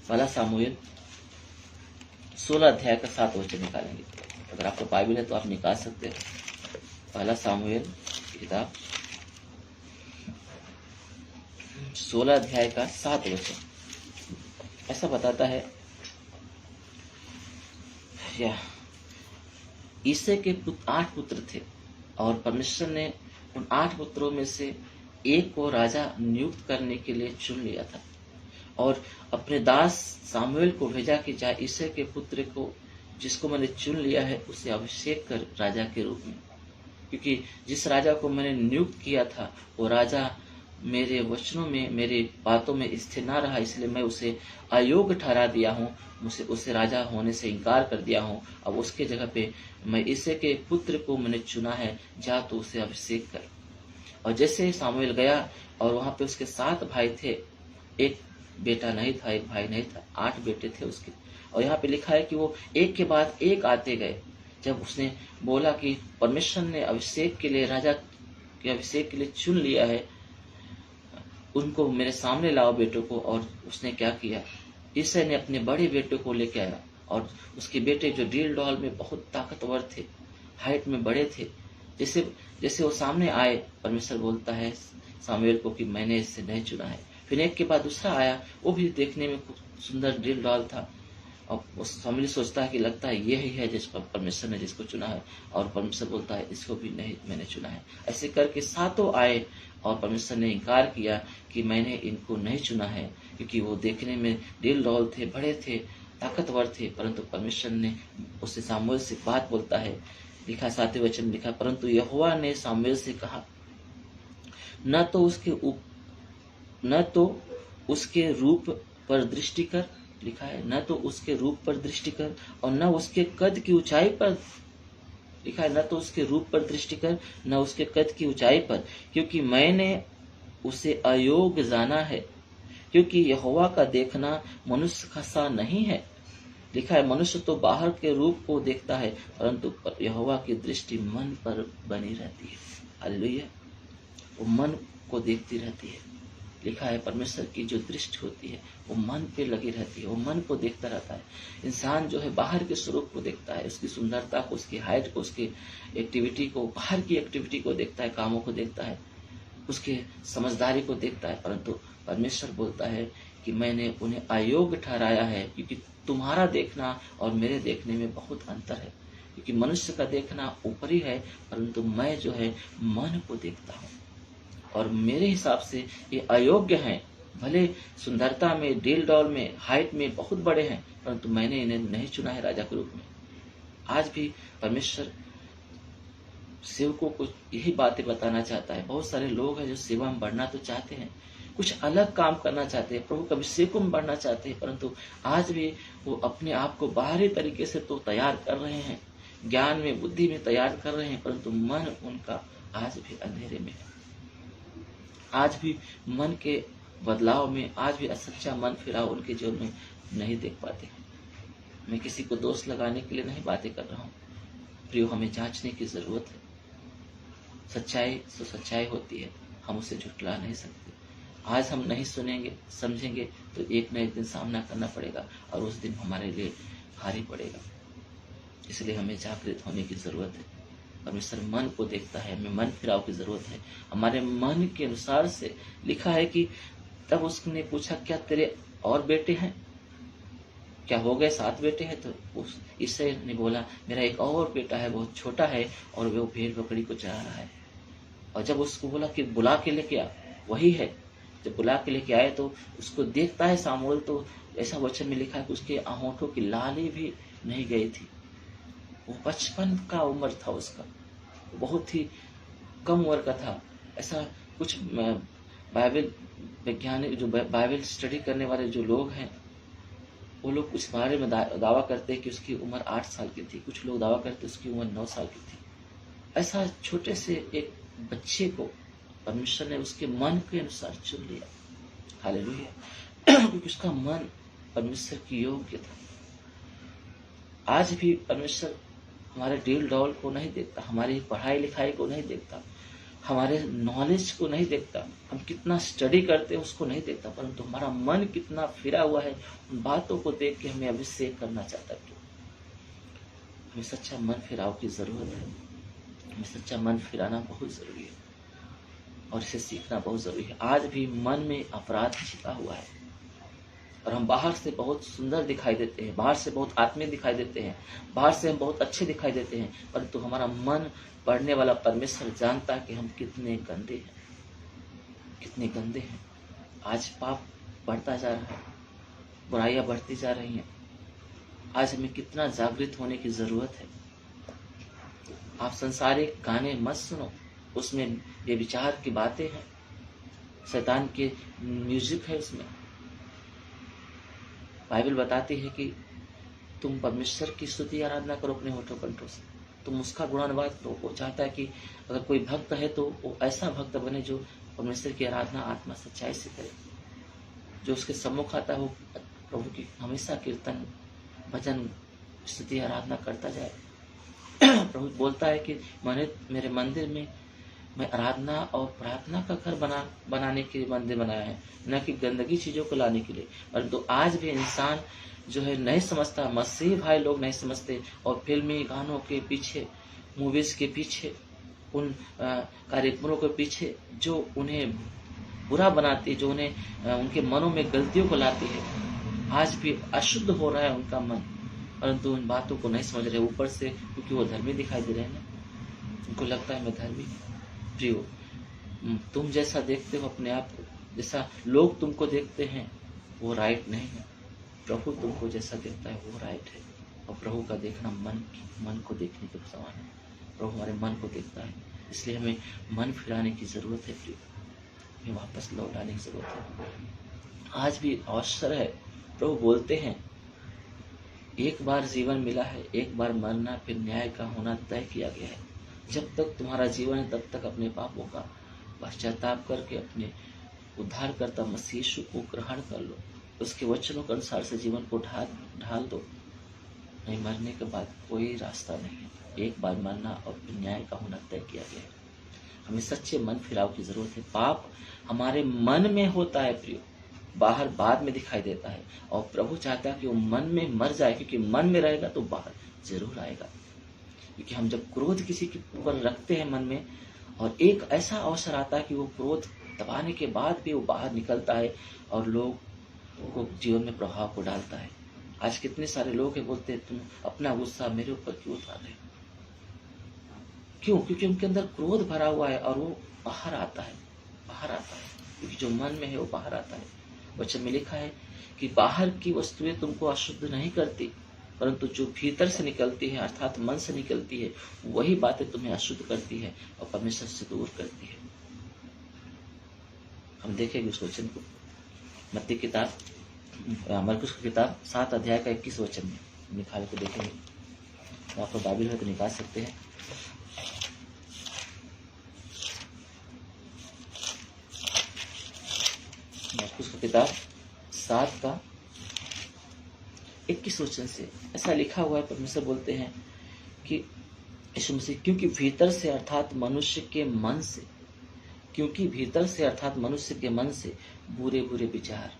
पहला सामुएल 16 अध्याय का 7 वचन निकालेंगे। अगर आपको बाइबल है तो आप निकाल सकते हो। पहला सामुएल की किताब 16 अध्याय का 7 वचन ऐसा बताता है, या ईसे के 8 पुत्र थे और परमेश्वर ने उन 8 पुत्रों में से एक को राजा नियुक्त करने के लिए चुन लिया था और अपने दास सामुएल को भेजा कि जा ईसे के पुत्र को जिसको मैंने चुन लिया है उसे अभिषेक कर राजा के रूप में, क्योंकि जिस राजा को मैंने नियुक्त किया था वो राजा मेरे वचनों में, मेरी बातों में स्थिर ना रहा, इसलिए मैं उसे अयोग्य ठहरा दिया हूँ, मुझे उसे राजा होने से इनकार कर दिया हूँ। अब उसके जगह पे मैं ईसे के पुत्र को मैंने चुना है, जा तो उसे अभिषेक कर। और जैसे सामुएल गया और वहां पे उसके 7 भाई थे, एक बेटा नहीं था, एक भाई नहीं था, 8 बेटे थे उसके। और यहाँ पे लिखा है कि वो एक के बाद एक आते गए। जब उसने बोला कि परमेश्वर ने अभिषेक के लिए, राजा के अभिषेक के लिए चुन लिया है, उनको मेरे सामने लाओ बेटों को। और उसने क्या किया, ईसे ने अपने बड़े बेटे को लेके आया और उसके बेटे जो डील डॉल में बहुत ताकतवर थे, हाइट में बड़े थे, जैसे जैसे वो सामने आए, परमेश्वर बोलता है सामुएल को कि मैंने इससे नहीं चुना है। फिर एक के बाद दूसरा आया, वो भी देखने में खूब सुंदर डील डॉल था। और सामुएल सोचता है कि लगता है ये ही है जिसको परमेश्वर ने जिसको चुना है, और परमेश्वर बोलता है इसको भी नहीं मैंने चुना है। ऐसे करके 7 आए और परमेश्वर ने इनकार किया कि मैंने इनको नहीं चुना है, क्योंकि वो देखने में डील डॉल थे, बड़े थे, ताकतवर थे। परंतु परमेश्वर ने उससे सामुएल से बात बोलता है, लिखा 7वें वचन में लिखा, परंतु यहोवा ने सामुएल से कहा, न तो उसके रूप पर दृष्टि कर, लिखा है न तो उसके रूप पर दृष्टि कर और न उसके कद की ऊंचाई पर, लिखा है न तो उसके रूप पर दृष्टि कर न उसके कद की ऊंचाई पर, क्योंकि मैंने उसे अयोग्य जाना है, क्योंकि यहोवा का देखना मनुष्य का सा नहीं है। लिखा है मनुष्य तो बाहर के रूप को देखता है, परंतु यहोवा की दृष्टि मन पर बनी रहती है। हालेलुया, वो मन को देखती रहती है। लिखा है परमेश्वर की जो दृष्टि होती है वो मन पे लगी रहती है, वो मन को देखता रहता है। इंसान जो है बाहर के स्वरूप को देखता है, उसकी सुंदरता को, उसकी हाइट को, उसकी एक्टिविटी को, बाहर की एक्टिविटी को देखता है, कामों को देखता है, उसके समझदारी को देखता है, परंतु परमेश्वर बोलता है कि मैंने उन्हें अयोग्य ठहराया है, क्योंकि तुम्हारा देखना और मेरे देखने में बहुत अंतर है। क्योंकि मनुष्य का देखना ऊपरी है, परंतु मैं जो है मन को देखता हूँ, और मेरे हिसाब से ये अयोग्य हैं। भले सुंदरता में, डील डॉल में, हाइट में बहुत बड़े हैं, परंतु मैंने इन्हें नहीं चुना है राजा के रूप में। आज भी परमेश्वर सेवकों को यही बातें बताना चाहता है। बहुत सारे लोग हैं जो सेवा में बढ़ना तो चाहते हैं, कुछ अलग काम करना चाहते हैं, प्रभु के अभिषेकों में बढ़ना चाहते हैं, परंतु आज भी वो अपने आप को बाहरी तरीके से तो तैयार कर रहे हैं, ज्ञान में, बुद्धि में तैयार कर रहे हैं, परंतु मन उनका आज भी अंधेरे में है। आज भी मन के बदलाव में, आज भी सच्चा मन फिराव उनके जीवन में नहीं देख पाते हैं। मैं किसी को दोष लगाने के लिए नहीं बातें कर रहा हूँ प्रियो, हमें जांचने की जरूरत है। सच्चाई तो सच्चाई होती है, हम उसे झुठला नहीं सकते। आज हम नहीं सुनेंगे, समझेंगे तो एक न एक दिन सामना करना पड़ेगा, और उस दिन हमारे लिए भारी पड़ेगा। इसलिए हमें जागृत होने की जरूरत है। परमेश्वर मन को देखता है, हमें मन फिराव की जरूरत है। हमारे मन के अनुसार से लिखा है कि तब उसने पूछा, क्या तेरे और बेटे हैं? क्या हो गए 7 बेटे हैं? तो उस ईसे ने बोला, मेरा एक और बेटा है, बहुत छोटा है, और वो भेड़ बकरी को चरा रहा है। और जब उसको बोला कि बुला के लेके आ, वही है। जब बुला के लेके आए तो उसको देखता है सामुएल, तो ऐसा वचन में लिखा है कि उसके होठों की लाली भी नहीं गई थी। वो 55 का उम्र था उसका, बहुत ही कम उम्र का था। ऐसा कुछ बाइबल वैज्ञानिक, जो बाइबल स्टडी करने वाले जो लोग हैं, वो लोग कुछ बारे में दावा करते हैं कि उसकी उम्र 8 साल की थी, कुछ लोग दावा करते उसकी उम्र 9 साल की थी। ऐसा छोटे से एक बच्चे को परमेश्वर ने उसके मन के अनुसार चुन लिया। हालेलुया। क्योंकि उसका मन परमेश्वर की योग्य था। आज भी परमेश्वर हमारे डील डॉल को नहीं देखता, हमारी पढ़ाई लिखाई को नहीं देखता, हमारे नॉलेज को नहीं देखता, हम कितना स्टडी करते हैं उसको नहीं देखता, परंतु हमारा मन कितना फिरा हुआ है, उन बातों को देख के हमें अभिषेक करना चाहता है। हमें सच्चा मन फिराव की जरूरत है। हमें सच्चा मन फिराना बहुत जरूरी है और इसे सीखना बहुत जरूरी है। आज भी मन में अपराध छिपा हुआ है और हम बाहर से बहुत सुंदर दिखाई देते हैं, बाहर से बहुत आत्मीय दिखाई देते हैं, बाहर से हम बहुत अच्छे दिखाई देते हैं, परंतु हमारा मन पढ़ने वाला परमेश्वर जानता है कि हम कितने गंदे हैं, कितने गंदे हैं। आज पाप बढ़ता जा रहा है, बुराइयां बढ़ती जा रही हैं। आज हमें कितना जागृत होने की जरूरत है। आप संसारिक गाने मत सुनो, उसमें ये विचार की बातें हैं, शैतान के म्यूजिक है उसमें। बाइबल बताती है कि तुम परमेश्वर की स्तुति आराधना करो अपने होठों कंठों से, तुम उसका गुणानुवाद करो। वो चाहता है कि अगर कोई भक्त है तो वो ऐसा भक्त बने जो परमेश्वर की आराधना आत्मा सच्चाई से करे, जो उसके सम्मुख आता है वो प्रभु की हमेशा कीर्तन भजन स्तुति आराधना करता जाए। प्रभु बोलता है कि मैंने मेरे मंदिर में मैं आराधना और प्रार्थना का घर बनाने के लिए मंदिर बनाया है, न कि गंदगी चीजों को लाने के लिए। परंतु आज भी इंसान जो है नहीं समझता, मसीह भाई लोग नहीं समझते और फिल्मी गानों के पीछे, मूवीज के पीछे, उन कार्यक्रमों के पीछे जो उन्हें बुरा बनाती है, जो उन्हें उनके मनों में गलतियों को लाती है, आज भी अशुद्ध हो रहा है उनका मन, परंतु उन बातों को नहीं समझ रहे। ऊपर से क्योंकि वो धर्मी दिखाई दे रहे हैं ना, उनको लगता है मैं धर्मी। प्रियो, तुम जैसा देखते हो अपने आप को, जैसा लोग तुमको देखते हैं, वो राइट नहीं है। प्रभु तुमको जैसा देखता है वो राइट है। और प्रभु का देखना मन को देखने के समान है। प्रभु हमारे मन को देखता है, इसलिए हमें मन फिराने की जरूरत है। प्रियो, हमें वापस लौटाने की जरूरत है। आज भी अवसर है। प्रभु बोलते हैं एक बार जीवन मिला है, एक बार मरना, फिर न्याय का होना तय किया गया है। जब तक तुम्हारा जीवन है तब तक अपने पापों का पश्चाताप करके अपने उद्धारकर्ता मसीह यीशु को ग्रहण कर लो, उसके वचनों के अनुसार से जीवन को ढाल दो। नहीं, मरने के बाद कोई रास्ता नहीं है। एक बार मरना और फिर न्याय का होना तय किया गया है। हमें सच्चे मन फिराव की जरूरत है। पाप हमारे मन में होता है प्रियो, बाहर बाद में दिखाई देता है, और प्रभु चाहता है कि वो मन में मर जाए, क्योंकि मन में रहेगा तो बाहर जरूर आएगा। क्योंकि हम जब क्रोध किसी के ऊपर रखते हैं मन में, और एक ऐसा अवसर आता है कि वो क्रोध दबाने के बाद भी वो बाहर निकलता है और लोग को जीवन में प्रभाव को डालता है। आज कितने सारे लोग हैं बोलते हैं तुम अपना गुस्सा मेरे ऊपर क्यों उतार रहे हो? क्यों? क्योंकि उनके अंदर क्रोध भरा हुआ है और वो बाहर आता है, क्योंकि जो मन में है वो बाहर आता है। वचन में लिखा है कि बाहर की वस्तुएं तुमको अशुद्ध नहीं करती, परंतु जो भीतर से निकलती है अर्थात मन से निकलती है, वही बातें तुम्हें अशुद्ध करती है और परमेश्वर से दूर करती है। हम देखेंगे उस वचन को मत्ती किताब, मरकुस की किताब 7 अध्याय का 21 वचन में निकाल के देखेंगे। आपको बाइबल है तो निकाल सकते हैं। मरकुस की किताब 7 का 21 वचन से ऐसा लिखा हुआ है। परमेश्वर बोलते हैं कि यीशु मसीह, क्योंकि भीतर से अर्थात मनुष्य के मन से, क्योंकि भीतर से अर्थात मनुष्य के मन से बुरे बुरे विचार,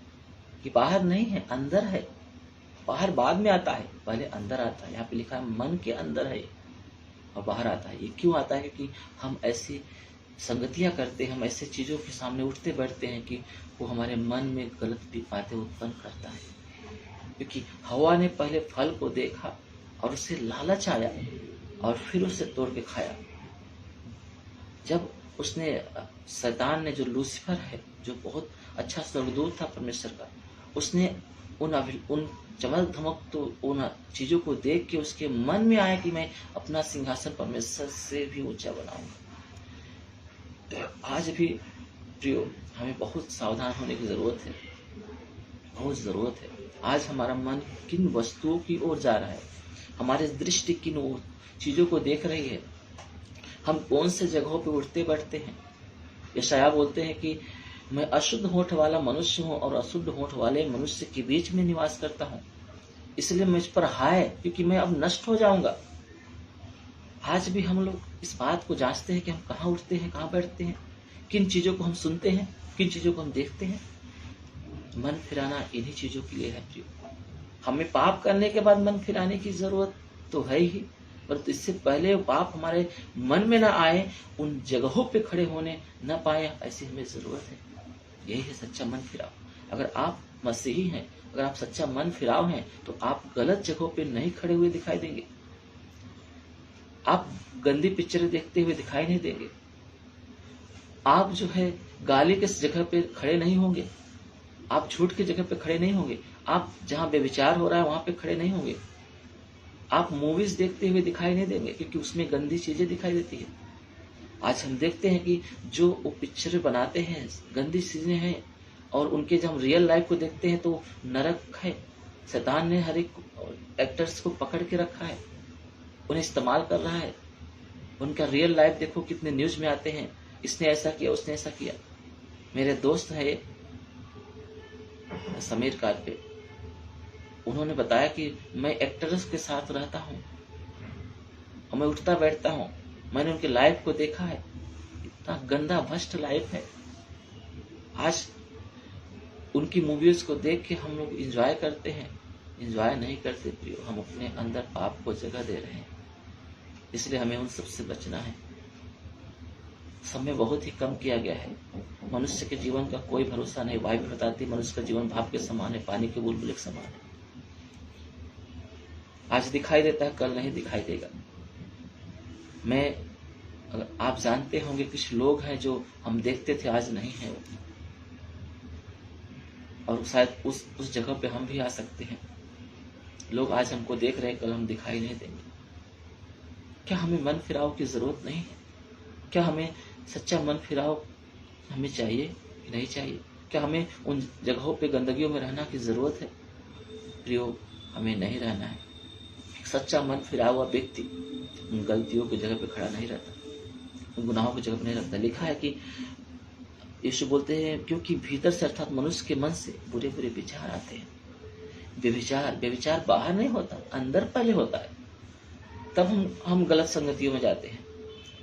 कि बाहर नहीं है, अंदर है। बाहर बाद में आता है, पहले अंदर आता है। यहाँ पे लिखा है मन के अंदर है और बाहर आता है। ये क्यों आता है? क्योंकि हम ऐसी संगतियां करते हैं, हम ऐसे चीजों के सामने उठते बैठते हैं कि वो हमारे मन में गलत भी बातें उत्पन्न करता है। क्योंकि हवा ने पहले फल को देखा और उससे लालच आया और फिर उसे तोड़ के खाया। जब उसने, शैतान ने, जो लूसीफर है, जो बहुत अच्छा स्वर्गदूत था परमेश्वर का, उसने उन चमक धमक तो उन चीजों को देख के उसके मन में आया कि मैं अपना सिंहासन परमेश्वर से भी ऊंचा बनाऊंगा। आज भी प्रियो, हमें बहुत सावधान होने की जरूरत है, बहुत जरूरत है। आज हमारा मन किन वस्तुओं की ओर जा रहा है, हमारी दृष्टि किन ओर चीजों को देख रही है, हम कौन से जगहों पे उठते बैठते हैं। यशाया बोलते हैं कि मैं अशुद्ध होठ वाला मनुष्य हूं और अशुद्ध होठ वाले मनुष्य के बीच में निवास करता हूं, इसलिए मुझ पर हाय, क्योंकि मैं अब नष्ट हो जाऊंगा। आज भी हम लोग इस बात को जांचते हैं कि हम कहाँ उठते हैं, कहाँ बैठते हैं, किन चीजों को हम सुनते हैं, किन चीजों को हम देखते हैं। मन फिराना इन्हीं चीजों के लिए है प्रियो। हमें पाप करने के बाद मन फिराने की जरूरत तो है ही, पर इससे पहले पाप हमारे मन में ना आए, उन जगहों पे खड़े होने न पाए, ऐसी हमें जरूरत है। यही है सच्चा मन फिराव। अगर आप मसीही हैं, अगर आप सच्चा मन फिराव हैं, तो आप गलत जगहों पे नहीं खड़े हुए दिखाई देंगे, आप गंदी पिक्चरें देखते हुए दिखाई नहीं देंगे, आप जो है गाली के जगह पे खड़े नहीं होंगे, आप झूठ की जगह पे खड़े नहीं होंगे, आप जहां बेविचार हो रहा है वहां पे खड़े नहीं होंगे, आप मूवीज देखते हुए दिखाई नहीं देंगे, क्योंकि उसमें गंदी चीजें दिखाई देती है। आज हम देखते हैं कि जो वो पिक्चर बनाते हैं गंदी चीजें हैं, और उनके जब हम रियल लाइफ को देखते हैं तो नरक है। शैतान ने हर एक एक्टर्स को पकड़ के रखा है, उन्हें इस्तेमाल कर रहा है। उनका रियल लाइफ देखो, कितने न्यूज में आते हैं, इसने ऐसा किया, उसने ऐसा किया। मेरे दोस्त है समीर कारपे, उन्होंने बताया कि मैं एक्टर्स के साथ रहता हूं और मैं उठता बैठता हूं, मैंने उनकी लाइफ को देखा है, इतना गंदा भ्रष्ट लाइफ है। आज उनकी मूवीज को देख के हम लोग एंजॉय करते हैं, एंजॉय नहीं करते प्रियो, हम अपने अंदर पाप को जगह दे रहे हैं। इसलिए हमें उन सबसे बचना है। समय बहुत ही कम किया गया है, मनुष्य के जीवन का कोई भरोसा नहीं। बाइबल बताती है मनुष्य का जीवन भाप के समान है, पानी के बुलबुले के समान है। आज दिखाई देता है, कल नहीं दिखाई देगा। आप जानते होंगे कुछ लोग हैं जो हम देखते थे आज नहीं है वो, और शायद उस जगह पे हम भी आ सकते हैं। लोग आज हमको देख रहे हैं, कल हम दिखाई नहीं देंगे। क्या हमें मन फिराव की जरूरत नहीं है? क्या हमें सच्चा मन फिराव हमें चाहिए कि नहीं चाहिए? क्या हमें उन जगहों पे गंदगियों में रहना की जरूरत है? प्रियो, हमें नहीं रहना है। सच्चा मन फिरा हुआ व्यक्ति उन गलतियों की जगह पे खड़ा नहीं रहता, उन गुनाहों की जगह पे नहीं रहता। लिखा है कि यीशु बोलते हैं, क्योंकि भीतर से अर्थात मनुष्य के मन से बुरे बुरे विचार आते हैं। व्यभिचार बाहर नहीं होता, अंदर पहले होता है। तब हम गलत संगतियों में जाते हैं,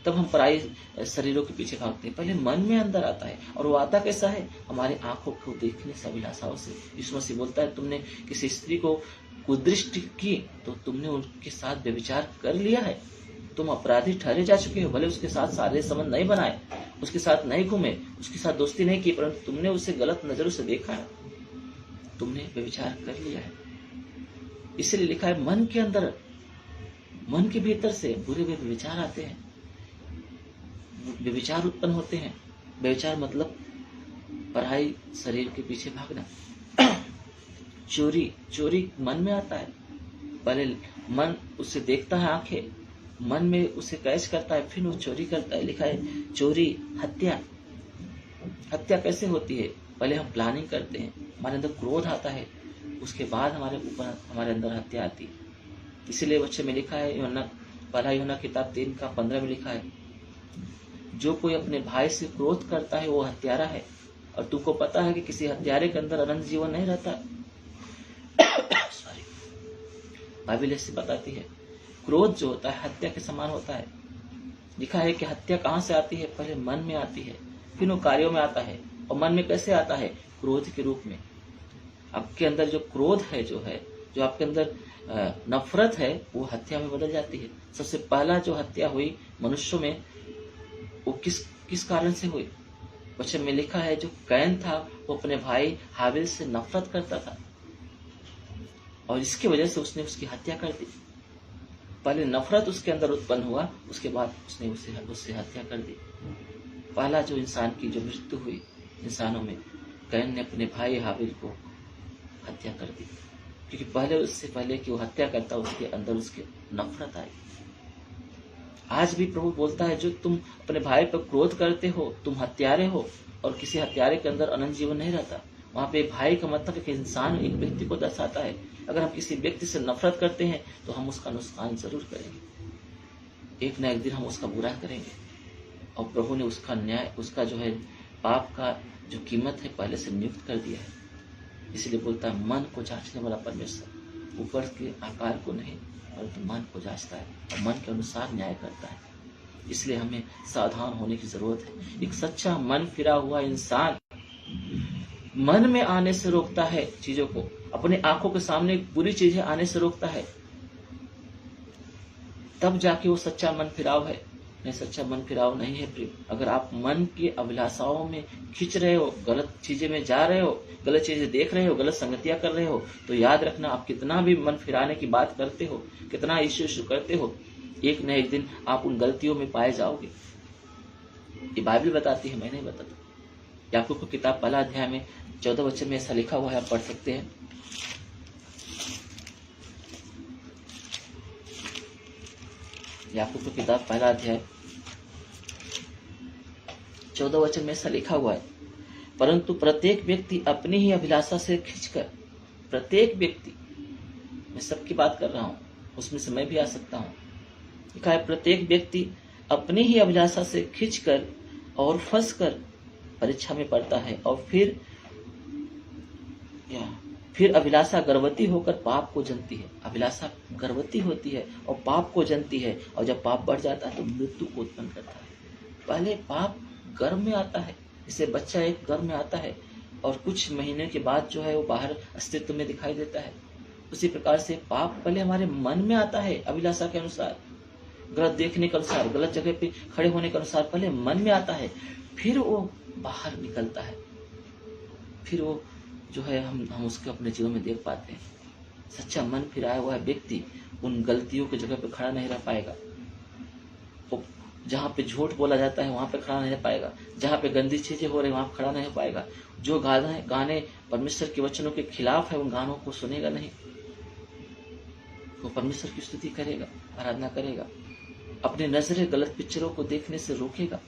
तब हम पराई शरीरों के पीछे भागते हैं। पहले मन में अंदर आता है, और वो आता कैसा है? हमारी आंखों को देखने से, अभिलाषाओं से। यीशु मसीह बोलता है, तुमने किसी स्त्री को कुदृष्टि की तो तुमने उनके साथ व्यभिचार कर लिया है, तुम अपराधी ठहरे जा चुके हो। भले उसके साथ शारीरिक संबंध नहीं बनाए, उसके साथ नहीं घूमे, उसके साथ दोस्ती नहीं की, परंतु तुमने उसे गलत नजरों से देखा है, तुमने व्यभिचार कर लिया है। इसलिए लिखा है, मन के अंदर, मन के भीतर से बुरे बुरे विचार आते हैं, व्यभिचार उत्पन्न होते हैं। व्यभिचार मतलब पराई शरीर के पीछे भागना। चोरी मन में आता है। पहले मन उसे देखता है, आंखें मन में उसे कैच करता है, फिर वो चोरी करता है। लिखा है चोरी, हत्या कैसे होती है? पहले हम प्लानिंग करते हैं, हमारे अंदर क्रोध आता है, उसके बाद हमारे अंदर हत्या आती है। इसीलिए बच्चे में लिखा है, पहला यूहन्ना किताब 3:15 में लिखा है, जो कोई अपने भाई से क्रोध करता है वो हत्यारा है, और तुमको पता है कि किसी हत्यारे के अंदर अनंत जीवन नहीं रहता। सॉरी, बाइबल ऐसे बताती है, क्रोध जो होता है हत्या के समान होता है। लिखा है कि हत्या कहाँ से आती है? पहले मन में आती है, फिर वो कार्यों में आता है। और मन में कैसे आता है? क्रोध के रूप में। आपके अंदर जो क्रोध है, जो आपके अंदर नफरत है, वो हत्या में बदल जाती है। सबसे पहला जो हत्या हुई मनुष्यों में, वो किस कारण से हुई? वचन में लिखा है, जो कैन था वो अपने भाई हाबिल से नफरत करता था, और इसकी वजह से उसने उसकी हत्या कर दी। पहले नफरत उसके अंदर उत्पन्न हुआ, उसके बाद उसने उससे हत्या कर दी। पहला जो इंसान की जो मृत्यु हुई इंसानों में, कैन ने अपने भाई हाबिल को हत्या कर दी, क्योंकि उससे पहले कि वो हत्या करता उसके अंदर उसके नफरत आई। आज भी प्रभु बोलता है, जो तुम अपने भाई पर क्रोध करते हो तुम हत्यारे हो, और किसी हत्यारे के अंदर अनंत जीवन नहीं रहता। वहां पे भाई का मतलब एक इंसान, एक व्यक्ति को दर्शाता है। अगर हम किसी व्यक्ति से नफरत करते हैं तो हम उसका नुकसान जरूर करेंगे, एक न एक दिन हम उसका बुरा करेंगे। और प्रभु ने उसका न्याय, उसका जो है पाप का जो कीमत है पहले से नियुक्त कर दिया है। इसलिए बोलता है, मन को जांचने वाला परमेश्वर ऊपर के आकार को नहीं परंतु मन को जांचता है और मन के अनुसार न्याय करता है। इसलिए हमें सावधान होने की जरूरत है। एक सच्चा मन फिरा हुआ इंसान मन में आने से रोकता है चीजों को, अपने आंखों के सामने बुरी चीजें आने से रोकता है, तब जाके वो सच्चा मन फिराव है। नहीं, सच्चा मन फिराव नहीं है प्रिय। अगर आप मन की अभिलाषाओं में खींच रहे हो, गलत चीजें में जा रहे हो, गलत चीजें देख रहे हो, गलत संगतियां कर रहे हो, तो याद रखना, आप कितना भी मन फिराने की बात करते हो, कितना इश्यू करते हो, एक न एक दिन आप उन गलतियों में पाए जाओगे। ये बाइबल बताती है, मैं नहीं बताता। याकूब की किताब पहला अध्याय में 14 वचन में ऐसा लिखा हुआ है, आप पढ़ सकते हैं। याकूब की किताब पहला अध्याय 14 वचन में ऐसा लिखा हुआ है, परंतु प्रत्येक व्यक्ति अपनी ही अभिलाषा से खींचकर, प्रत्येक व्यक्ति, मैं सबकी बात कर रहा हूं, उसमें से मैं भी आ सकता हूं। लिखा है, प्रत्येक व्यक्ति अपनी ही अभिलाषा से खींचकर और फंसकर परीक्षा में पड़ता है, और फिर अभिलाषा गर्भवती होकर पाप को जनती है। अभिलाषा गर्भवती होती है और पाप को जनती है, और जब पाप बढ़ जाता है तो मृत्यु को उत्पन्न करता है। पहले पाप गर्भ में आता है, जैसे बच्चा एक गर्भ में आता है और कुछ महीने के बाद जो है वो बाहर अस्तित्व में दिखाई देता है। उसी प्रकार से पाप पहले हमारे मन में आता है, अभिलाषा के अनुसार, गलत देखने के अनुसार, गलत जगह पे खड़े होने के अनुसार पहले मन में आता है, फिर वो बाहर निकलता है, फिर वो जो है हम उसके अपने जीवन में देख पाते हैं। सच्चा मन फिराया हुआ व्यक्ति उन गलतियों की जगह पे खड़ा नहीं रह पाएगा। वो जहाँ पे झूठ बोला जाता है वहां पे खड़ा नहीं रह पाएगा, जहाँ पे गंदी चीजें हो रही वहां पे खड़ा नहीं हो पाएगा। जो गाने परमेश्वर के वचनों के खिलाफ है उन गानों को सुनेगा नहीं, वो परमेश्वर की स्तुति करेगा, आराधना करेगा, अपनी नजरें गलत पिक्चरों को देखने से रोकेगा।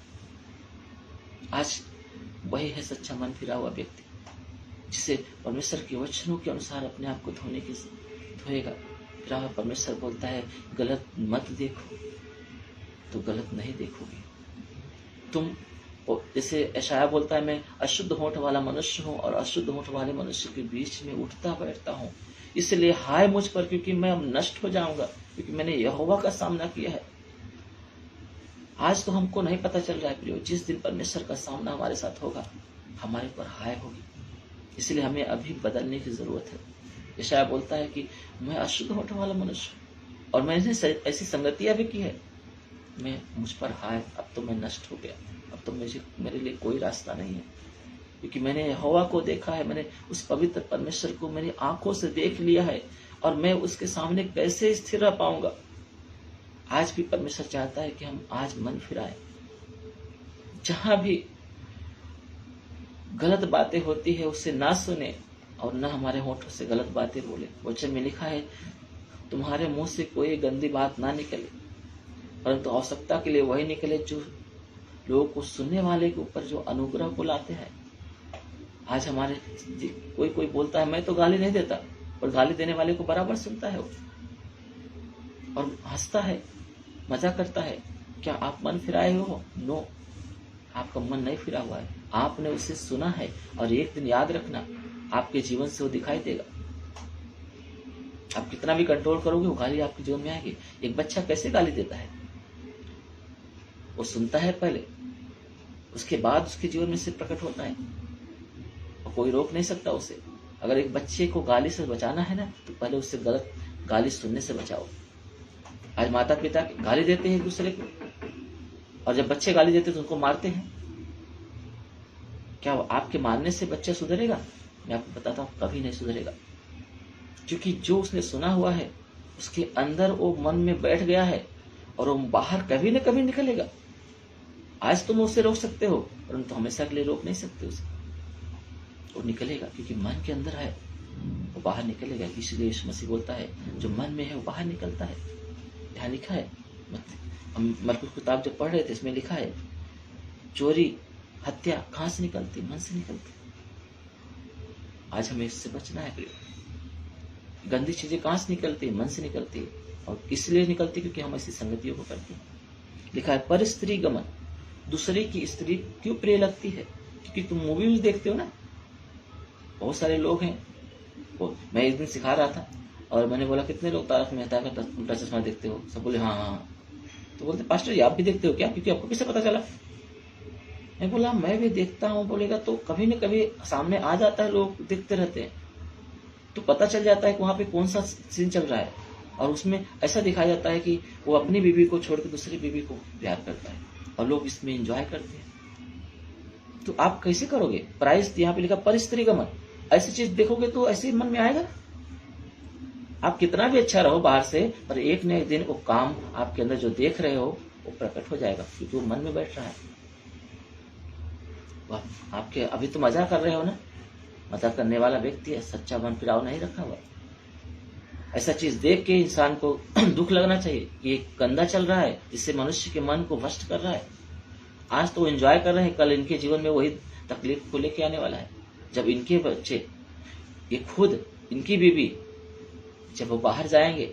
आज वही है सच्चा मन फिरा हुआ व्यक्ति, जिसे परमेश्वर के वचनों के अनुसार अपने आप को धोएगा। फिर परमेश्वर बोलता है, गलत मत देखो, तो गलत नहीं देखोगे तुम। जैसे यशायाह बोलता है, मैं अशुद्ध होंठ वाला मनुष्य हूं और अशुद्ध होंठ वाले मनुष्य के बीच में उठता बैठता हूं, इसलिए हाय मुझ पर, क्योंकि मैं अब नष्ट हो जाऊंगा, क्योंकि मैंने यहोवा का सामना किया है। आज तो हमको नहीं पता चल रहा है प्रियो, जिस दिन परमेश्वर का सामना हमारे साथ होगा हमारे पर हाय होगी। इसलिए हमें अभी बदलने की जरूरत है। यशायाह बोलता है कि मैं अशुद्ध होंठ वाला मनुष्य हूं और मैंने ऐसी संगतियां भी की है, मैं मुझ पर हाय, अब तो मैं नष्ट हो गया, अब तो मेरे लिए कोई रास्ता नहीं है, क्योंकि मैंने यहोवा को देखा है, मैंने उस पवित्र परमेश्वर को मेरी आंखों से देख लिया है, और मैं उसके सामने कैसे स्थिर रह पाऊंगा। आज भी परमेश्वर चाहता है कि हम आज मन फिराएं, जहां भी गलत बातें होती है उससे ना सुने और न हमारे होठों से गलत बातें बोले। वचन में लिखा है, तुम्हारे मुंह से कोई गंदी बात ना निकले, परंतु आवश्यकता के लिए वही निकले जो लोगों को, सुनने वाले के ऊपर जो अनुग्रह को लाते हैं। आज हमारे कोई बोलता है, मैं तो गाली नहीं देता, और गाली देने वाले को बराबर सुनता है वो, और हंसता है, मजा करता है। क्या आप मन फिराए हो? नो, आपका मन नहीं फिरा हुआ है, आपने उसे सुना है, और एक दिन याद रखना आपके जीवन से वो दिखाई देगा। आप कितना भी कंट्रोल करोगे वो गाली आपके जीवन में आएगी। एक बच्चा कैसे गाली देता है? वो सुनता है पहले, उसके बाद उसके जीवन में से प्रकट होता है, और कोई रोक नहीं सकता उसे। अगर एक बच्चे को गाली से बचाना है ना, तो पहले उससे गलत गाली सुनने से बचाओ। आज माता पिता गाली देते हैं एक दूसरे को, और जब बच्चे गाली देते हैं तो उनको मारते हैं। क्या आपके मारने से बच्चा सुधरेगा? मैं आपको बताता हूं, कभी नहीं सुधरेगा, क्योंकि जो उसने सुना हुआ है उसके अंदर वो मन में बैठ गया है, और वो बाहर कभी न कभी निकलेगा। आज तुम उसे रोक सकते हो, परंतु हमेशा के लिए रोक नहीं सकते उसे। वो निकलेगा, क्योंकि मन के अंदर है, वो बाहर निकलेगा। इसलिए यीशु मसीह बोलता है जो मन में है वो बाहर निकलता है। यहाँ लिखा है, हम मरकुस किताब जब पढ़ रहे थे इसमें लिखा है चोरी हत्या कहाँ से निकलती? मन से निकलती। आज हमें इससे बचना है प्रिय। गंदी चीजें कहाँ से निकलती है? मन से निकलती है। और इसलिए निकलती क्योंकि हम ऐसी संगतियों को करते हैं। लिखा है पर स्त्री गमन, दूसरे की स्त्री क्यों प्रिय लगती है? क्योंकि तुम मूवी में देखते हो ना, बहुत सारे लोग हैं। वो मैं एक दिन सिखा रहा था और मैंने बोला कितने लोग तारक मेहता का उल्टा चश्मा देखते हो? सब बोले हाँ हाँ। तो बोलते पास्टर जी आप भी देखते हो क्या? क्योंकि आपको किससे पता चला? मैं बोला मैं भी देखता हूँ। बोलेगा तो कभी न कभी सामने आ जाता है, लोग देखते रहते हैं तो पता चल जाता है कि वहां पे कौन सा सीन चल रहा है। और उसमें ऐसा दिखाया जाता है कि वो अपनी बीवी को छोड़ के दूसरी बीवी को प्यार करता है और लोग इसमें एंजॉय करते हैं। तो आप कैसे करोगे? प्राइस यहाँ पे लिखा पर स्त्री गमन, ऐसी चीज देखोगे तो ऐसे मन में आएगा। आप कितना भी अच्छा रहो बाहर से, पर एक न एक दिन वो काम आपके अंदर जो देख रहे हो वो प्रकट हो जाएगा, क्योंकि वो मन में बैठ रहा है। आपके अभी तो मजा कर रहे हो ना, मजा करने वाला व्यक्ति है, सच्चा मन फिराव नहीं रखा हुआ। ऐसा चीज देख के इंसान को दुख लगना चाहिए कि ये गंदा चल रहा है, जिससे मनुष्य के मन को वश कर रहा है। आज तो एंजॉय कर रहे हैं, कल इनके जीवन में वही तकलीफ को लेके आने वाला है। जब इनके बच्चे, ये खुद इनकी बीवी जब वो बाहर जाएंगे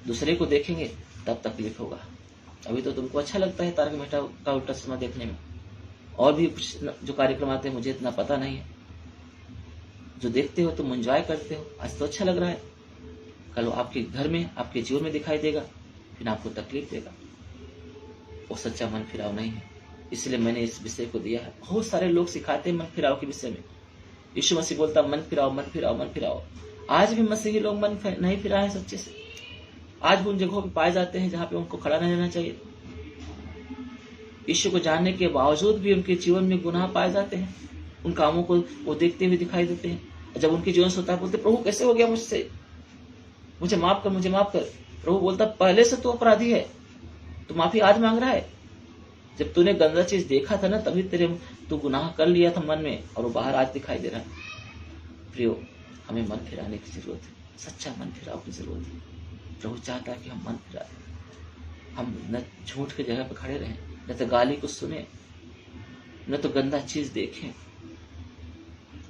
दूसरे को देखेंगे तब तकलीफ होगा। अभी तो तुमको अच्छा लगता है तारक मेहता का उल्टा चश्मा देखने में, और भी कुछ जो कार्यक्रम आते हैं मुझे इतना पता नहीं है। जो देखते हो तुम एंजॉय करते हो, आज तो अच्छा लग रहा है, कल वो आपके घर में आपके जीवन में दिखाई देगा, फिर आपको तकलीफ देगा। वो सच्चा मन फिराव नहीं है। इसलिए मैंने इस विषय को दिया है। बहुत सारे लोग सिखाते हैं मन फिराव के विषय में। यीशु मसीह बोलता मन फिराओ मन फिराओ मन फिराओ। आज भी मसीही लोग मन नहीं फिराए सच्चे से। आज भी उन जगहों पे पाए जाते हैं जहां पे उनको खड़ा नहीं रहना चाहिए। यीशु को जानने के बावजूद भी उनके जीवन में गुनाह पाए जाते हैं। उन कामों को वो देखते हुए दिखाई देते हैं। जब उनके जीवन से होता है बोलते प्रभु कैसे हो गया मुझसे, मुझे माफ कर, मुझे माफ कर। प्रभु बोलता पहले से तो अपराधी है, तू माफी आज मांग रहा है। जब तूने गंदा चीज देखा था ना तभी तू गुनाह कर लिया था मन में, और वो बाहर आज दिखाई दे रहा है। प्रियो, हमें मन फिराने की जरूरत है, सच्चा मन फिराव की जरूरत है। प्रभु चाहता है कि हम मन फिराएं, हम न झूठ की जगह पर खड़े रहें, न तो गाली को सुने, न तो गंदा चीज देखें।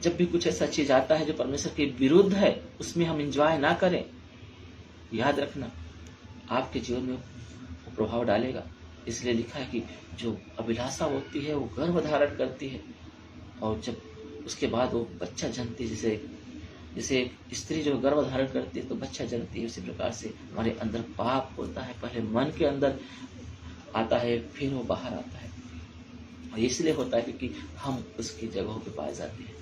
जब भी कुछ ऐसा चीज आता है जो परमेश्वर के विरुद्ध है, उसमें हम एंजॉय ना करें। याद रखना आपके जीवन में वो प्रभाव डालेगा। इसलिए लिखा है कि जो अभिलाषा होती है वो गर्भ धारण करती है, और जब उसके बाद वो बच्चा जन्मती है। जैसे एक स्त्री जो गर्भ धारण करती है तो बच्चा जन्मती है, उसी प्रकार से हमारे अंदर पाप होता है। पहले मन के अंदर आता है, फिर वो बाहर आता है। और इसलिए होता है क्योंकि हम उसकी जगहों पे पाए जाते हैं।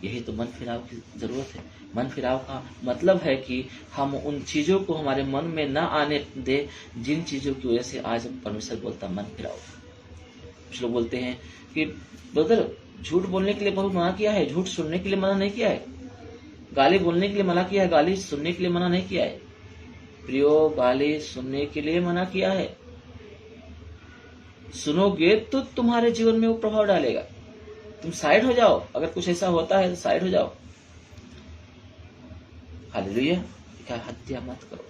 यही तो मन फिराव की जरूरत है। मन फिराव का मतलब है कि हम उन चीजों को हमारे मन में न आने दे जिन चीजों की वजह से आज परमेश्वर बोलता मन फिराव। कुछ लोग बोलते हैं कि ब्रदर झूठ बोलने के लिए बहुत मना किया है, झूठ सुनने के लिए मना नहीं किया है, गाली बोलने के लिए मना किया है, गाली सुनने के लिए मना नहीं किया है। प्रियो, गाली सुनने के लिए मना किया है। सुनोगे तो तुम्हारे जीवन में वो प्रभाव डालेगा। तुम साइड हो जाओ, अगर कुछ ऐसा होता है तो साइड हो जाओ। हालेलुया। क्या हत्या मत करो।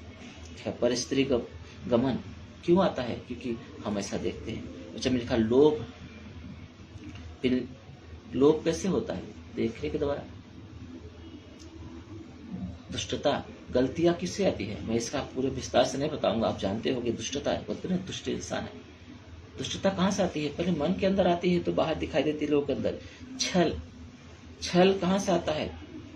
क्या पर स्त्री गमन क्यों आता है? क्योंकि हम ऐसा देखते हैं। जब लिखा लोभ, लोभ कैसे होता है? देखने के द्वारा। दुष्टता, गलतियां किससे आती है? मैं इसका पूरे विस्तार से नहीं बताऊंगा, आप जानते हो कि दुष्टता है, बोलते ना दुष्ट इंसान है। दुष्टता कहाँ से आती है? पहले मन के अंदर आती है तो बाहर दिखाई देती है लोगों के अंदर। छल, छल कहाँ से आता है?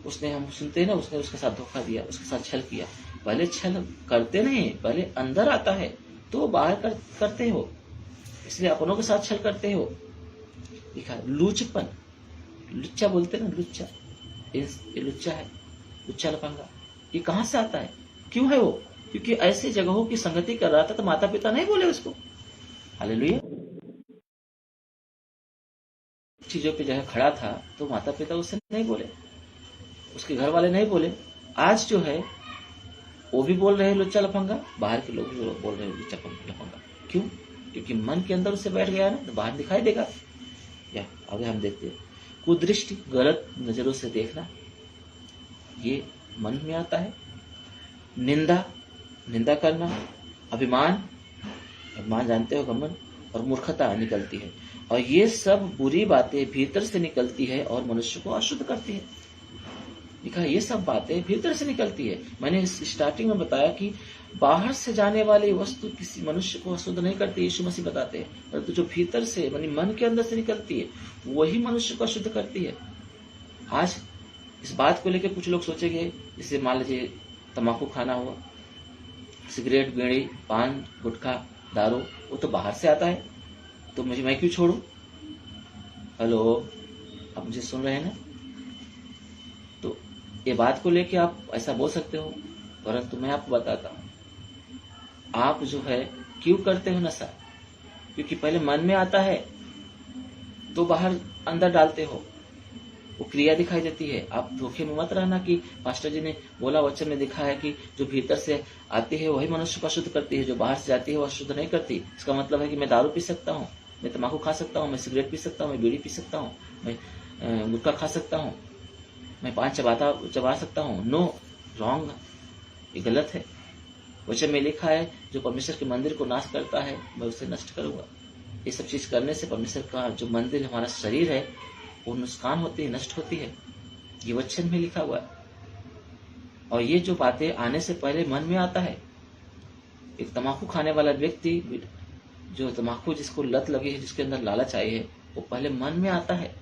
उसने, हम सुनते हैं ना, उसने उसके साथ धोखा दिया, उसके साथ छल किया। पहले छल करते नहीं, पहले अंदर आता है तो बाहर करते हो, इसलिए अपनों के साथ छल करते हो। लिखा लूचपन, लुच्चा बोलते ना, लुच्चा, ये लुच्चा है, लुच्चा लफंगा। ये कहाँ से आता है? क्यों है वो? क्योंकि ऐसी जगहों की संगति कर रहा था तो माता पिता नहीं बोले उसको। हालेलुया। चीजों पे जगह खड़ा था तो माता पिता उससे नहीं बोले, उसके घर वाले नहीं बोले। आज जो है वो भी बोल रहे हैं लुच्चा लफंगा, बाहर के लोग भी बोल रहे हैं लुच्चा लफंगा। क्यों? क्योंकि मन के अंदर उससे बैठ गया ना, तो बाहर दिखाई देगा। या आगे हम देखते हैं कुदृष्टि, गलत नजरों से देखना। ये मन में आता है। निंदा करना, अभिमान जानते हो, घमंड, और मूर्खता निकलती है। और ये सब बुरी बातें भीतर से निकलती है और मनुष्य को अशुद्ध करती है। लिखा ये सब बातें भीतर से निकलती है। मैंने स्टार्टिंग में बताया कि बाहर से जाने वाली वस्तु किसी मनुष्य को अशुद्ध नहीं करती, यीशु मसीह बताते हैं, परंतु जो भीतर से यानी मन के अंदर से निकलती है वही मनुष्य को अशुद्ध करती है। आज इस बात को लेकर कुछ लोग सोचेंगे, जैसे मान लीजिए तम्बाकू खाना हुआ, सिगरेट, बीड़ी, पान, गुटखा, दारू, वो तो बाहर से आता है, तो मैं क्यों छोड़ू? हेलो, आप मुझे सुन रहे हैं ना? तो ये बात को लेके आप ऐसा बोल सकते हो, परंतु मैं आपको बताता हूँ, आप जो है क्यों करते हो नशा? क्योंकि पहले मन में आता है तो बाहर अंदर डालते हो, वो क्रिया दिखाई देती है। आप धोखे में मत रहना कि पास्टर जी ने बोला, वचन में दिखा है कि जो भीतर से आती है वही मनुष्य को अशुद्ध करती है, जो बाहर से जाती है वो अशुद्ध नहीं करती। इसका मतलब है कि मैं दारू पी सकता हूँ, मैं तम्बाकू खा सकता हूँ, मैं सिगरेट पी सकता हूँ, मैं बीड़ी पी सकता हूँ, मैं गुटखा खा सकता हूँ, मैं पान चबा सकता हूँ। नो, रॉन्ग, ये गलत है। वचन में लिखा है, जो परमेश्वर के मंदिर को नाश करता है मैं उसे नष्ट करूंगा। ये सब चीज करने से परमेश्वर का जो मंदिर हमारा शरीर है वो नुकसान होती है, नष्ट होती है। ये वचन में लिखा हुआ है। और ये जो बातें आने से पहले मन में आता है। एक तम्बाकू खाने वाला व्यक्ति, जो तम्बाकू जिसको लत लगी है, जिसके अंदर लालच आई है, वो पहले मन में आता है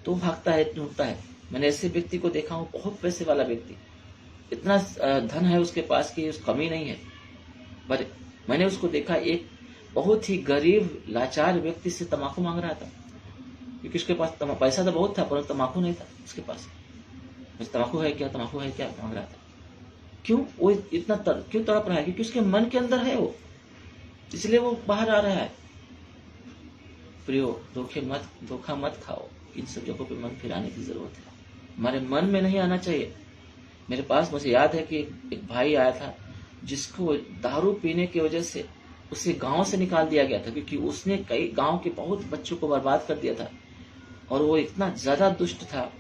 तो भागता है, ढूंढता है। मैंने ऐसे व्यक्ति को देखा हूँ, बहुत पैसे वाला व्यक्ति, इतना धन है उसके पास कि उस कमी नहीं है, पर मैंने उसको देखा एक बहुत ही गरीब लाचार व्यक्ति से तम्बाकू मांग रहा था, क्योंकि उसके पास पैसा तो बहुत था परंतु तम्बाकू नहीं था उसके पास। तम्बाकू है क्या, तम्बाकू है क्या मांग रहा था। क्यों? वो इतना क्यों तड़प रहा है? क्योंकि उसके मन के अंदर है वो, इसलिए वो बाहर आ रहा है। प्रियो, धोखा मत खाओ। इन सब जगहों पे मन फिराने की जरूरत है। हमारे मन में नहीं आना चाहिए। मेरे पास, मुझे याद है कि एक भाई आया था जिसको दारू पीने की वजह से उसे गांव से निकाल दिया गया था, क्योंकि उसने कई गांव के बहुत बच्चों को बर्बाद कर दिया था। और वो इतना ज्यादा दुष्ट था,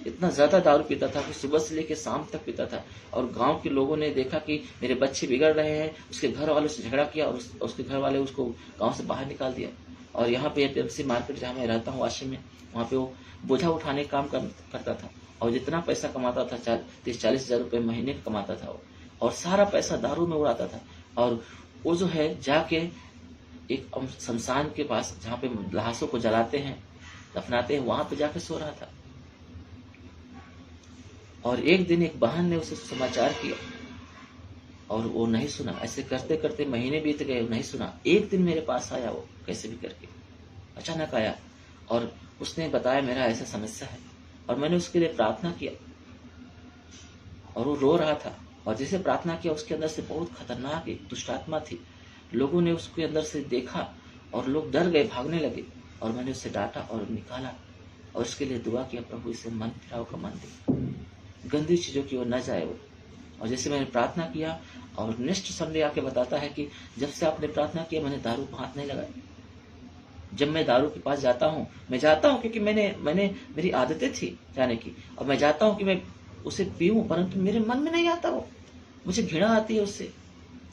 इतना ज्यादा दारू पीता था कि सुबह से लेकर शाम तक पीता था। और गांव के लोगों ने देखा कि मेरे बच्चे बिगड़ रहे हैं, उसके घर वालों से झगड़ा किया और उसके घर वाले उसको गांव से बाहर निकाल दिया। और यहाँ पे एपीएमसी मार्केट जहाँ मैं रहता हूँ आश्रम में, वहाँ पे वो बोझा उठाने का काम करता था। और जितना पैसा कमाता था 30-40 हजार रुपये महीने का कमाता था वो, और सारा पैसा दारू में उड़ाता था। और वो जो है जाके एक शमशान के पास, जहाँ पे लाशों को जलाते हैं, दफनाते हैं, वहां पे जाके सो रहा था। और एक दिन एक बहन ने उसे समाचार किया और वो नहीं सुना। ऐसे करते करते महीने बीत गए, नहीं सुना। एक दिन मेरे पास आया वो, कैसे भी करके अचानक आया और उसने बताया मेरा ऐसा समस्या है। और मैंने उसके लिए प्रार्थना किया और वो रो रहा था। और जैसे प्रार्थना किया, उसके अंदर से बहुत खतरनाक एक दुष्ट आत्मा थी। लोगों ने उसके अंदर से देखा और लोग डर गए, भागने लगे। और मैंने उसे डांटा और निकाला और उसके लिए दुआ किया, प्रभु इसे मन फिराओ का मन दे, गंदी चीजों की ओर न जाए वो। और जैसे मैंने प्रार्थना किया, और नेक्स्ट संडे आके बताता है कि जब से आपने प्रार्थना किया मैंने दारू को हाथ नहीं लगाया। जब मैं दारू के पास जाता हूँ, मैं जाता हूँ क्योंकि मेरी आदतें थी जाने की, और मैं जाता हूँ कि मैं उसे पीऊं, परंतु मेरे मन में नहीं आता वो, मुझे घृणा आती है उससे।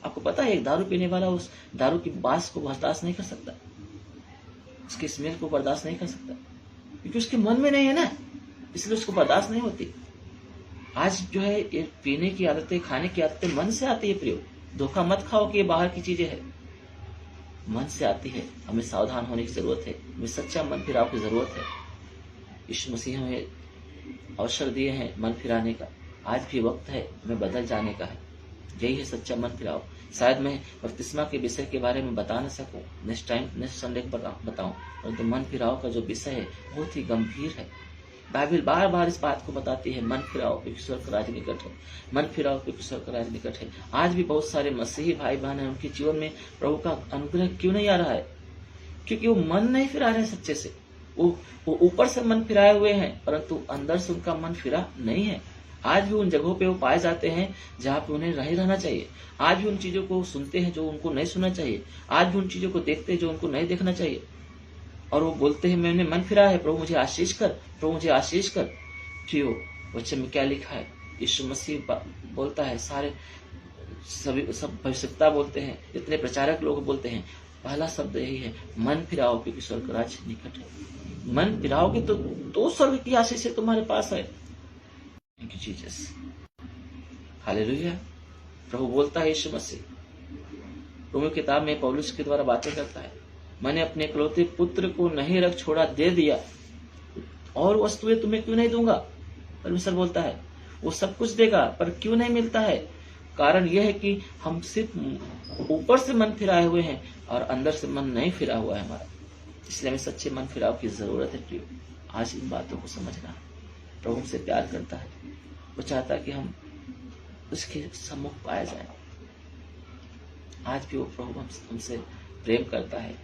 आपको पता है, एक दारू पीने वाला उस दारू की बास को बर्दाश्त नहीं कर सकता, उसकी स्मेल को बर्दाश्त नहीं कर सकता, क्योंकि उसके मन में नहीं है ना, इसलिए उसको बर्दाश्त नहीं होती। आज जो है ये पीने की आदतें, खाने की आदतें मन से आती है। प्रियो, धोखा मत खाओ कि ये बाहर की चीजें है, मन से आती है। हमें सावधान होने की जरूरत है, हमें सच्चा मन फिराव की जरूरत है। यीशु मसीह हमें अवसर दिए हैं मन फिराने का। आज भी वक्त है हमें बदल जाने का है। यही है सच्चा मन फिराव। शायद मैं बपतिस्मा के विषय के बारे में बता न सकूं, नेक्स्ट संडे बताऊं, परंतु मन फिराव का जो विषय है बहुत ही गंभीर है। बाइबल बार बार इस बात को बताती है, मन फिराओ क्योंकि ईश्वर का राज निकट है, मन फिराओ क्योंकि ईश्वर का राज निकट है। आज भी बहुत सारे मसीही भाई बहन हैं, उनके जीवन में प्रभु का अनुग्रह क्यों नहीं आ रहा है? क्योंकि वो मन नहीं फिरा रहे सच्चे से। वो ऊपर से मन फिराए हुए हैं, परंतु अंदर से उनका मन फिरा नहीं है। आज भी उन जगहों पे वो पाए जाते हैं जहाँ पे उन्हें नहीं रहना चाहिए। आज भी उन चीजों को सुनते हैं जो उनको नहीं सुनना चाहिए। आज भी उन चीजों को देखते हैं जो उनको नहीं देखना चाहिए। और वो बोलते हैं मैंने मन फिरा है, प्रभु मुझे आशीष कर, प्रभु मुझे आशीष कर। प्रियो, वचन में क्या लिखा है? यीशु मसीह बोलता है, सब भविष्यवक्ता बोलते हैं, जितने प्रचारक लोग बोलते हैं, पहला शब्द यही है, मन फिराओ क्योंकि स्वर्ग राज्य निकट है। मन फिराओगे तो स्वर्ग की आशीष से तुम्हारे पास है। Thank you Jesus, hallelujah. प्रभु बोलता है, यीशु मसीह रोमियो किताब में पौलुस के द्वारा बातें करता है, मैंने अपने इकलौते पुत्र को नहीं रख छोड़ा, दे दिया, और वस्तुएं तुम्हें क्यों नहीं दूंगा। परमेश्वर बोलता है वो सब कुछ देगा, पर क्यों नहीं मिलता है। कारण यह है कि हम सिर्फ ऊपर से मन फिराए हुए हैं और अंदर से मन नहीं फिरा हुआ है हमारा। इसलिए हमें सच्चे मन फिराव की जरूरत है प्रियो। आज इन बातों को समझना। प्रभु हमसे प्यार करता है, वो चाहता है कि हम उसके सम्मुख पाए जाए। आज भी वो प्रभु हमसे प्रेम करता है,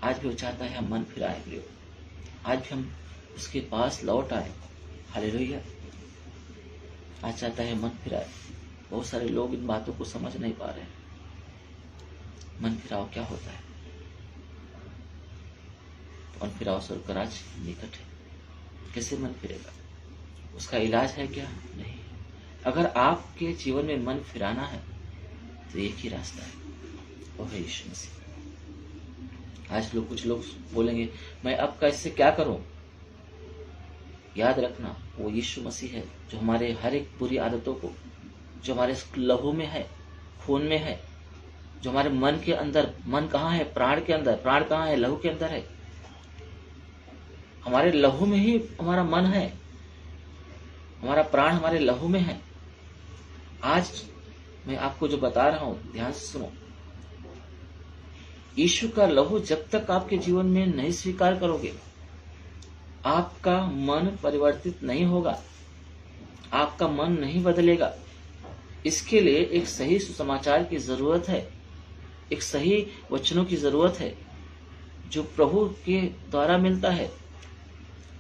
आज भी वो चाहता है हम मन फिराए प्रियो, आज भी हम उसके पास लौट आए। हालेलुया। आज चाहता है मन फिराए। बहुत सारे लोग इन बातों को समझ नहीं पा रहे हैं। मन फिराव क्या होता है? मन फिराव स्वर्ग का राज्य निकट है। कैसे मन फिरेगा? उसका इलाज है क्या? नहीं। अगर आपके जीवन में मन फिराना है तो एक ही रास्ता है, वो है यीशु मसीह। आज कुछ लोग बोलेंगे, मैं अब कैसे क्या करूं? याद रखना, वो यीशु मसीह है जो हमारे हर एक बुरी आदतों को, जो हमारे लहू में है, खून में है, जो हमारे मन के अंदर, मन कहाँ है? प्राण के अंदर। प्राण कहाँ है? लहू के अंदर है। हमारे लहू में ही हमारा मन है, हमारा प्राण हमारे लहू में है। आज मैं आपको जो बता रहा हूं, ध्यान से सुनो। यीशु का लहू जब तक आपके जीवन में नहीं स्वीकार करोगे, आपका मन परिवर्तित नहीं होगा, आपका मन नहीं बदलेगा। इसके लिए एक सही सुसमाचार की जरूरत है, एक सही वचनों की जरूरत है जो प्रभु के द्वारा मिलता है,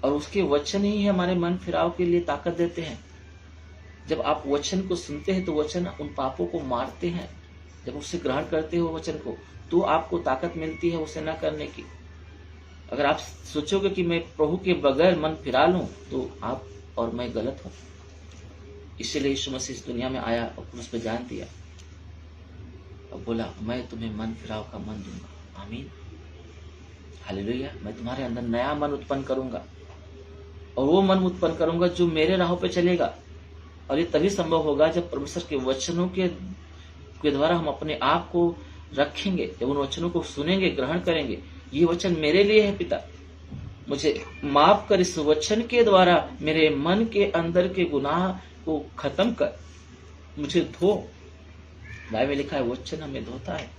और उसके वचन ही हमारे मन फिराव के लिए ताकत देते हैं। जब आप वचन को सुनते हैं तो वचन उन पापों को मारते हैं। जब उसे ग्रहण करते हो वचन को, तो आपको ताकत मिलती है उसे न करने की। अगर आप सोचोगे कि मैं प्रभु के बगैर मन फिरा लूं, तो आप और मैं गलत हूं। इसलिए यीशु मसीह इस दुनिया में आया और क्रूस पे जान दिया और बोला, मैं तुम्हें मन फिराव का मन दूंगा। आमीन, हालेलुया। मैं तुम्हारे अंदर नया मन उत्पन्न करूंगा, और वो मन उत्पन्न करूंगा जो मेरे राहों पे चलेगा। और ये तभी संभव होगा जब परमेश्वर के वचनों के द्वारा हम अपने आप को रखेंगे, जब उन वचनों को सुनेंगे, ग्रहण करेंगे। ये वचन मेरे लिए है पिता, मुझे माफ कर, इस वचन के द्वारा मेरे मन के अंदर के गुनाह को खत्म कर, मुझे धो। बाइबल में लिखा है वचन हमें धोता है,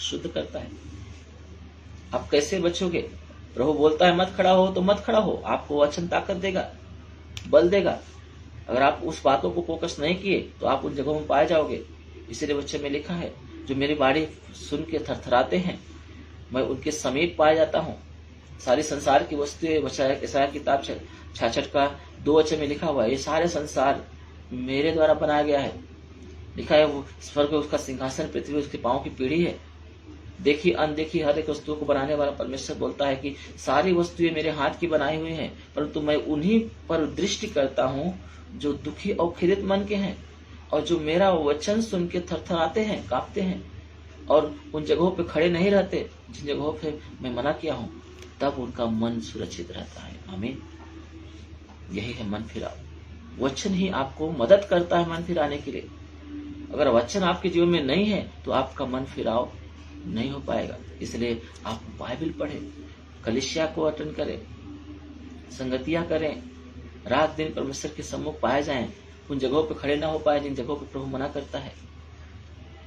शुद्ध करता है। आप कैसे बचोगे? प्रभु बोलता है मत खड़ा हो तो मत खड़ा हो। आपको वचन ताकत देगा, बल देगा। अगर आप उस बातों को फोकस नहीं किए तो आप उन जगहों में पाए जाओगे। इसीलिए वचन में लिखा है, जो मेरी बाणी सुन के थरथराते हैं, मैं उनके समीप पाया जाता हूँ। सारी संसार की वस्तुएं, यशायाह किताब 66 का 2 वचन में लिखा हुआ है, ये सारे संसार मेरे द्वारा बनाया गया है। लिखा है वो स्वर्ग उसका सिंहासन, पृथ्वी उसके पांव की पीढ़ी है। देखी अनदेखी हर एक वस्तु को बनाने वाला परमेश्वर बोलता है कि सारी वस्तुएं मेरे हाथ की बनाई हुई हैं, परंतु मैं उन्हीं पर दृष्टि करता हूँ जो दुखी और खिदित मन के हैं, और जो मेरा वचन सुन के थरथराते हैं, कांपते हैं, और उन जगहों पे खड़े नहीं रहते जिन जगहों पे मैं मना किया हूँ। तब उनका मन सुरक्षित रहता है। आमीन। यही है मन फिराव। वचन ही आपको मदद करता है मन फिराने के लिए। अगर वचन आपके जीवन में नहीं है तो आपका मन फिराव नहीं हो पाएगा। इसलिए आप बाइबल पढ़ें, कलीसिया को अटेंड करें, संगतियां करें, रात दिन परमेश्वर के सम्मुख पाए जाएं, उन जगहों पे खड़े ना हो पाए जिन जगहों पे प्रभु मना करता है।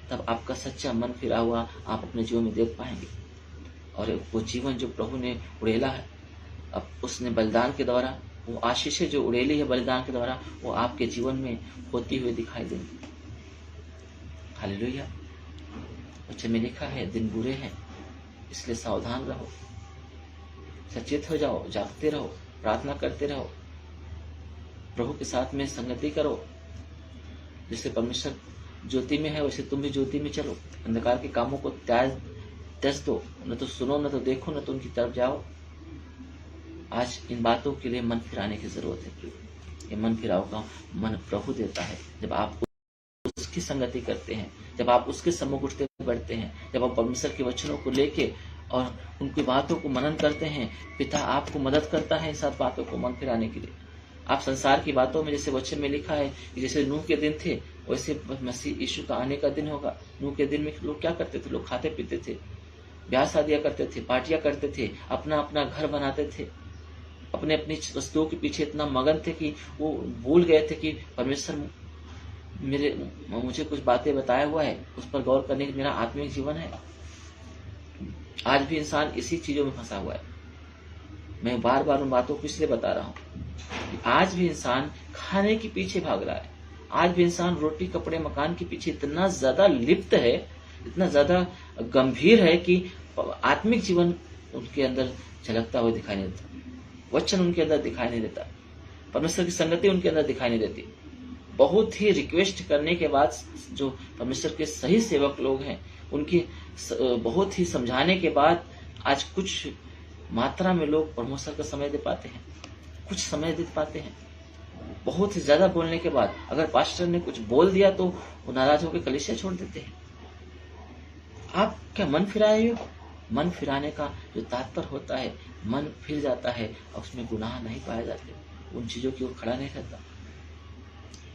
तब आपका सच्चा मन फिरा हुआ आप अपने जीवन में देख पाएंगे। और वो जीवन जो प्रभु ने उड़ेला है, अब उसने बलिदान के द्वारा, वो आशीषें जो उड़ेली है बलिदान के द्वारा, वो आपके जीवन में होती हुई दिखाई देंगी। हालेलुया। वचन में लिखा है, दिन बुरे हैं इसलिए सावधान रहो, सचेत हो जाओ, जागते रहो, प्रार्थना करते रहो, प्रभु के साथ में संगति करो। जैसे परमेश्वर ज्योति में है वैसे तुम भी ज्योति में चलो। अंधकार के कामों को त्याज दो, न तो सुनो, न तो देखो, न तो उनकी तरफ जाओ। आज इन बातों के लिए मन फिराने की जरूरत है। ये मन फिराव का मन प्रभु देता है। जब आप उसकी संगति करते हैं, जब आप उसके सम्मुख उठते बढ़ते हैं, जब आप परमेश्वर के वचनों को लेके और उनकी बातों को मनन करते हैं, पिता आपको मदद करता है इन सब बातों को मन फिराने के लिए। आप संसार की बातों में, जैसे वचन में लिखा है कि जैसे नूह के दिन थे, वैसे मसीह यीशु का आने का दिन होगा। नूह के दिन में लोग क्या करते थे? लोग खाते पीते थे, ब्याह शादियां करते थे, पार्टियां करते थे, अपना अपना घर बनाते थे, अपने अपनी वस्तुओं के पीछे इतना मगन थे कि वो भूल गए थे कि परमेश्वर मुझे कुछ बातें बताया हुआ है, उस पर गौर करने की मेरा आत्मिक जीवन है। आज भी इंसान इसी चीजों में फंसा हुआ है। मैं बार बार उन बातों को इसलिए बता रहा हूं कि आज भी इंसान खाने के पीछे भाग रहा है। आज भी इंसान रोटी कपड़े मकान के पीछे इतना ज्यादा लिप्त है, इतना ज्यादा गंभीर है कि आत्मिक जीवन उनके अंदर झलकता हुआ दिखाई नहीं देता, वचन उनके अंदर दिखाई नहीं देता, परमेश्वर की संगति उनके अंदर दिखाई नहीं देती। बहुत ही रिक्वेस्ट करने के बाद जो परमेश्वर के सही सेवक लोग हैं, उनकी बहुत ही समझाने के बाद आज कुछ मात्रा में लोग परमेश्वर का समय दे पाते हैं, कुछ समय दे पाते हैं। बहुत ही ज्यादा बोलने के बाद अगर पास्टर ने कुछ बोल दिया तो वो नाराज होकर कलीसिया छोड़ देते हैं। आप क्या मन फिराए हो? मन फिराने का जो तात्पर्य होता है, मन फिर जाता है और उसमें गुनाह नहीं पाए जाते, उन चीजों की ओर खड़ा नहीं रहता,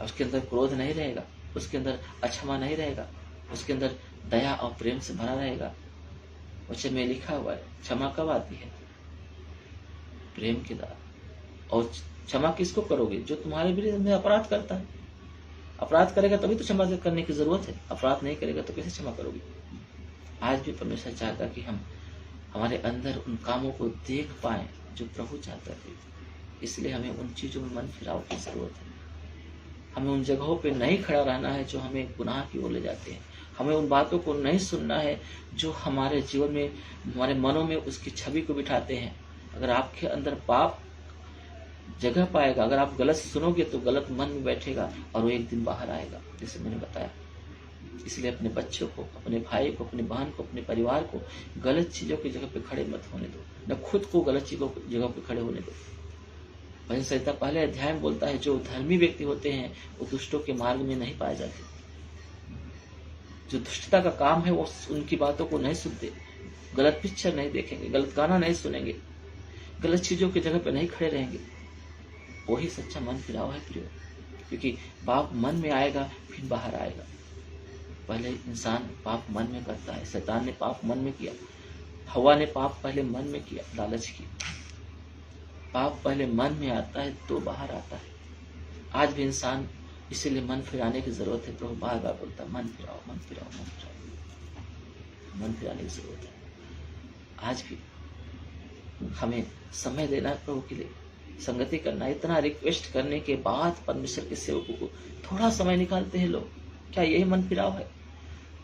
उसके अंदर क्रोध नहीं रहेगा, उसके अंदर अक्षमा नहीं रहेगा, उसके अंदर दया और प्रेम से भरा रहेगा। वचन में लिखा हुआ है क्षमा कब आती है? प्रेम के द्वारा। और क्षमा किसको करोगे? जो तुम्हारे विरुद्ध में अपराध करता है। अपराध करेगा तभी तो क्षमा करने की जरूरत है, अपराध नहीं करेगा तो कैसे क्षमा करोगे? आज भी परमेश्वर चाहता कि हम हमारे अंदर उन कामों को देख पाए जो प्रभु चाहता है। इसलिए हमें उन चीजों में मन फिराव की जरूरत है। हमें उन जगहों पे नहीं खड़ा रहना है जो हमें गुनाह की ओर ले जाते हैं। हमें उन बातों को नहीं सुनना है जो हमारे जीवन में, हमारे मनों में उसकी छवि को बिठाते हैं। अगर आपके अंदर पाप जगह पाएगा, अगर आप गलत सुनोगे तो गलत मन में बैठेगा और वो एक दिन बाहर आएगा, जैसे मैंने बताया। इसलिए अपने बच्चों को, अपने भाई को, अपनी बहन को, अपने परिवार को गलत चीजों की जगह पे खड़े मत होने दो, न खुद को गलत चीजों की जगह पे खड़े होने दो। भजन संहिता पहले अध्याय में बोलता है जो धर्मी व्यक्ति होते हैं वो दुष्टों के मार्ग में नहीं पाए जाते। जो दुष्टता का काम है वो उनकी बातों को नहीं सुनते, गलत पिक्चर नहीं देखेंगे, गलत गाना नहीं सुनेंगे, गलत चीजों की जगह पे नहीं खड़े रहेंगे। वही सच्चा मन फिराव है प्रियो, क्योंकि पाप मन में आएगा फिर बाहर आएगा। पहले इंसान पाप मन में करता है, शैतान ने पाप मन में किया, हवा ने पाप पहले मन में किया, लालच की। पाप पहले मन में आता है तो बाहर आता है। आज भी इंसान, इसीलिए मन फिराने की जरूरत है। प्रभु बार बार बोलता है मन फिराओ, मन फिराओ, मन फिराओ। मन फिराने की जरूरत है। आज भी हमें समय देना है प्रभु के लिए, संगति करना। इतना रिक्वेस्ट करने के बाद परमेश्वर के सेवकों को थोड़ा समय निकालते हैं लोग। क्या यही मन फिराव है?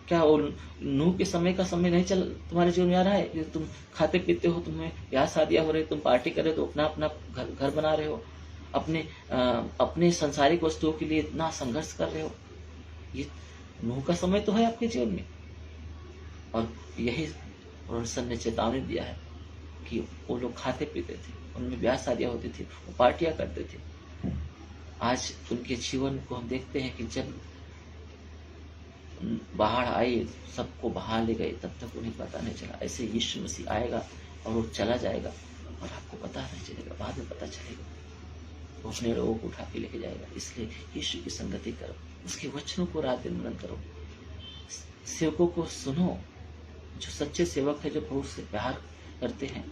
क्या वो नूह के समय का समय नहीं चल तुम्हारे जीवन में आ रहा है कि तुम खाते पीते हो, तुम्हें ब्याह शादियां हो रही, तुम पार्टी कर रहे हो, तो अपना अपना घर बना रहे हो, अपने संसारिक वस्तुओं के लिए इतना संघर्ष कर रहे हो? ये नूह का समय तो है आपके जीवन में। और यही परमेश्वर ने चेतावनी दिया है कि वो लोग खाते पीते थे, उनमें ब्याह शादियां होती थी, वो पार्टियां करते थे। आज उनके जीवन को हम देखते हैं कि जब बाढ़ आई, सबको बहा ले गए, तब तक उन्हें पता नहीं चला। ऐसे यीशु मसीह आएगा और वो चला जाएगा और आपको पता नहीं चलेगा, बाद में पता चलेगा। वो अपने लोगों को उठा के लेके जाएगा। इसलिए यीशु की संगति करो, उसके वचनों को रात दिन मनन करो, सेवकों को सुनो। जो सच्चे सेवक है, जो प्रभु से प्यार करते हैं,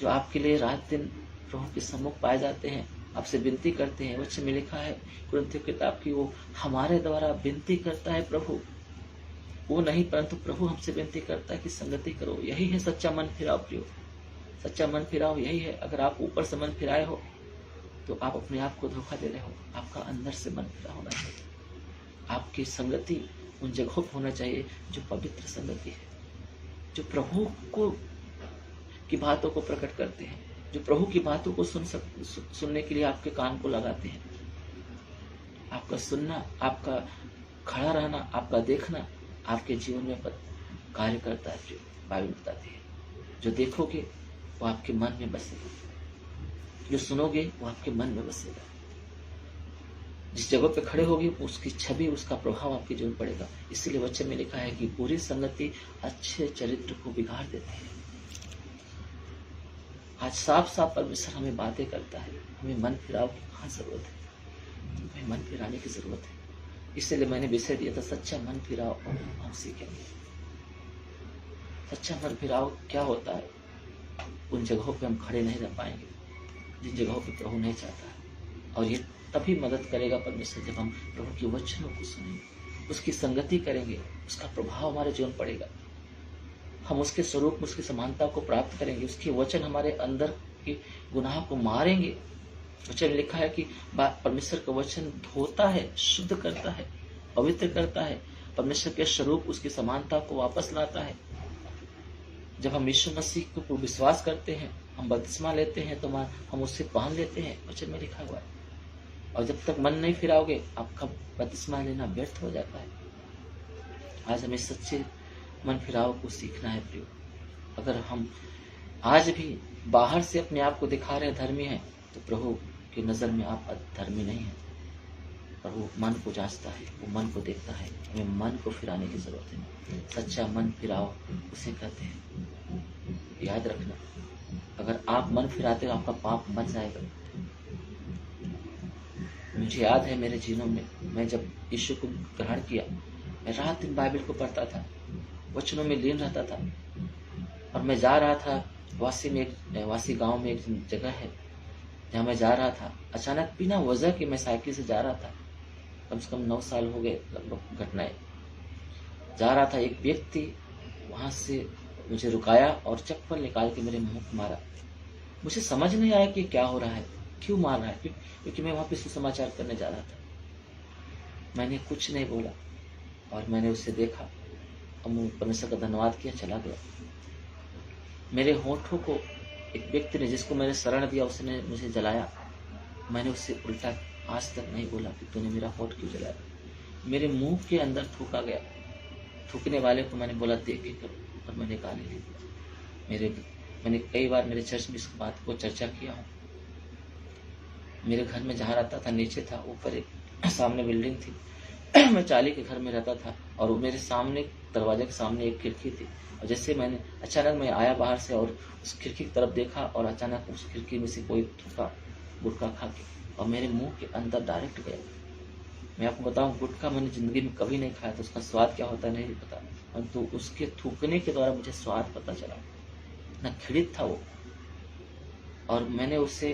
जो आपके लिए रात दिन प्रभु के सम्मुख पाए जाते हैं, आपसे विनती करते हैं। वचन में लिखा है कुरिन्थियों किताब की, वो हमारे द्वारा विनती करता है प्रभु, वो नहीं परंतु प्रभु हमसे विनती करता है कि संगति करो। यही है सच्चा मन फिराव प्रियो, सच्चा मन फिराव यही है। अगर आप ऊपर से मन फिराए हो तो आप अपने आप को धोखा दे रहे हो। आपका अंदर से मन फिरा होना चाहिए। आपकी संगति उन जगहों पर होना चाहिए जो पवित्र संगति है, जो प्रभु को की बातों को प्रकट करते हैं, जो प्रभु की बातों को सुनने के लिए आपके कान को लगाते हैं। आपका सुनना, आपका खड़ा रहना, आपका देखना आपके जीवन में कार्य करता है। जो बाइबल बताती है, जो देखोगे वो आपके मन में बसेगा, जो सुनोगे वो आपके मन में बसेगा। जिस जगह पे खड़े होगी उसकी छवि, उसका प्रभाव आपके जीवन पड़ेगा। इसीलिए वचन में लिखा है कि बुरी संगति अच्छे चरित्र को बिगाड़ देती है। आज साफ साफ परमेश्वर हमें बातें करता है, हमें मन फिराव की कहाँ जरूरत है, हमें मन फिराने की जरूरत है। इसलिए मैंने विषय दिया था सच्चा मन फिराव हम सीखेंगे। सच्चा मन फिराव क्या होता है? उन जगहों पे हम खड़े नहीं रह पाएंगे जिन जगहों पे प्रभु नहीं चाहता है, और ये तभी मदद करेगा परमेश्वर जब हम प्रभु के वचनों को सुनेंगे, उसकी संगति करेंगे, उसका प्रभाव हमारे जीवन पड़ेगा, हम उसके स्वरूप, उसकी समानता को प्राप्त करेंगे, उसके वचन हमारे अंदर के गुनाह को मारेंगे। वचन में लिखा है कि परमेश्वर का वचन धोता है, शुद्ध करता है, पवित्र करता है, परमेश्वर के स्वरूप, उसकी समानता को वापस लाता है। जब हम यीशु मसीह को विश्वास करते हैं, हम बपतिस्मा लेते हैं, तो हम उससे पहन लेते हैं, वचन में लिखा हुआ है। और जब तक मन नहीं फिराओगे आपका बपतिस्मा लेना व्यर्थ हो जाता है। आज हमें सच्चे मन फिराव को सीखना है प्रियो। अगर हम आज भी बाहर से अपने आप को दिखा रहे धर्मी हैं, तो प्रभु की नजर में आप धर्मी नहीं है। प्रभु मन को जांचता है, वो मन को देखता है। हमें मन को फिराने की जरूरत है। सच्चा मन फिराव उसे कहते हैं। याद रखना, अगर आप मन फिराते हो आपका पाप मर जाएगा। मुझे याद है मेरे जीवन में, मैं जब यीशु को ग्रहण किया, मैं रात दिन बाइबल को पढ़ता था, वचनों में लीन रहता था, और मैं जा रहा था वासी गांव में एक जगह है जहाँ मैं जा रहा था। अचानक बिना वजह के मैं साइकिल से जा रहा था, कम से कम 9 साल हो गए लगभग घटनाएं। जा रहा था, एक व्यक्ति वहां से मुझे रुकाया और चप्पल निकाल के मेरे मुंह को मारा। मुझे समझ नहीं आया कि क्या हो रहा है, क्यों मार रहा है, क्योंकि मैं वहां पे सुसमाचार करने जा रहा था। मैंने कुछ नहीं बोला और मैंने उसे देखा और परमेश्वर का धन्यवाद किया, चला गया। मेरे होठों को एक व्यक्ति ने, जिसको मैंने शरण दिया, उसने मुझे जलाया। मैंने उससे उल्टा आज तक नहीं बोला कि तूने मेरा होठ क्यों जलाया। मेरे मुंह के अंदर थूका गया। थूकने वाले को मैंने बोला देख के करो, और मैंने गाली नहीं दिया। मैंने कई बार मेरे चर्च में इस बात को चर्चा किया हूँ। मेरे घर में जहाँ रहता था नीचे था, ऊपर एक सामने बिल्डिंग थी। मैं चाली के घर में रहता था और मेरे सामने दरवाजे के सामने एक खिड़की थी। और जैसे अचानक मैं आया बाहर से और उस खिड़की की तरफ देखा, और अचानक उस खिड़की में से कोई थूका गुटखा खा के और मेरे मुंह के अंदर डायरेक्ट गया। मैं आपको बताऊं, गुटखा मैंने जिंदगी में कभी नहीं खाया, तो उसका स्वाद क्या होता है नहीं पता, परंतु उसके थूकने के द्वारा मुझे स्वाद पता चला। ना खिड़ित था वो, और मैंने उससे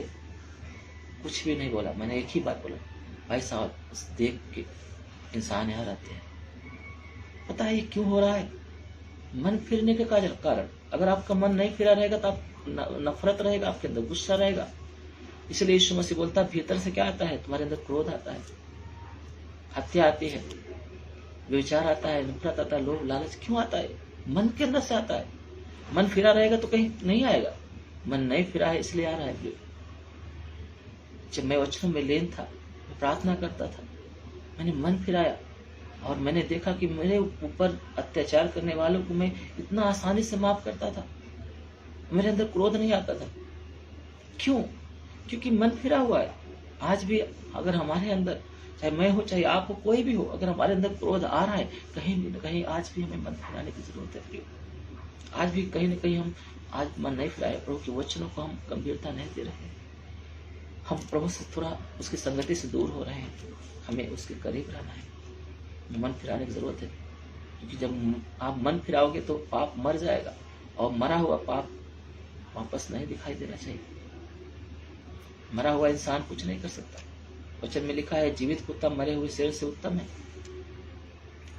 कुछ भी नहीं बोला। मैंने एक ही बात बोला, भाई साहब बस देख के इंसान यहाँ रहते हैं। पता है ये क्यों हो रहा है? मन फिरने के कारण। अगर आपका मन नहीं फिरा रहेगा तो आप नफरत रहेगा, आपके अंदर गुस्सा रहेगा। इसलिए यीशु मसीह बोलता है भीतर से क्या आता है? तुम्हारे अंदर क्रोध आता है, हत्या आती है, विचार आता है, नफरत आता है, लोभ लालच। क्यों आता है? मन के अंदर से आता है। मन फिरा रहेगा तो कहीं नहीं आएगा। मन नहीं फिरा है इसलिए आ रहा है। जब मैं वचनों में लीन था, मैं प्रार्थना करता था, मैंने मन फिराया और मैंने देखा कि मेरे ऊपर अत्याचार करने वालों को मैं इतना आसानी से माफ करता था। मेरे अंदर क्रोध नहीं आता था। क्यों? क्योंकि मन फिरा हुआ है। आज भी अगर हमारे अंदर, चाहे मैं हो चाहे आप हो, कोई भी हो, अगर हमारे अंदर क्रोध आ रहा है, कहीं न कहीं आज भी हमें मन फिराने की जरूरत है प्रियो। आज भी कहीं न कहीं हम आज मन नहीं फिराए, प्रभु के वचनों को हम गंभीरता नहीं दे रहे हैं। हम प्रभु से थोड़ा उसकी संगति से दूर हो रहे हैं। हमें उसके करीब रहना है। मन फिराने की जरूरत है, क्योंकि जब आप मन फिराओगे तो पाप मर जाएगा, और मरा हुआ पाप वापस नहीं दिखाई देना चाहिए। मरा हुआ इंसान कुछ नहीं कर सकता। वचन में लिखा है जीवित कुत्ता मरे हुए शेर से उत्तम है।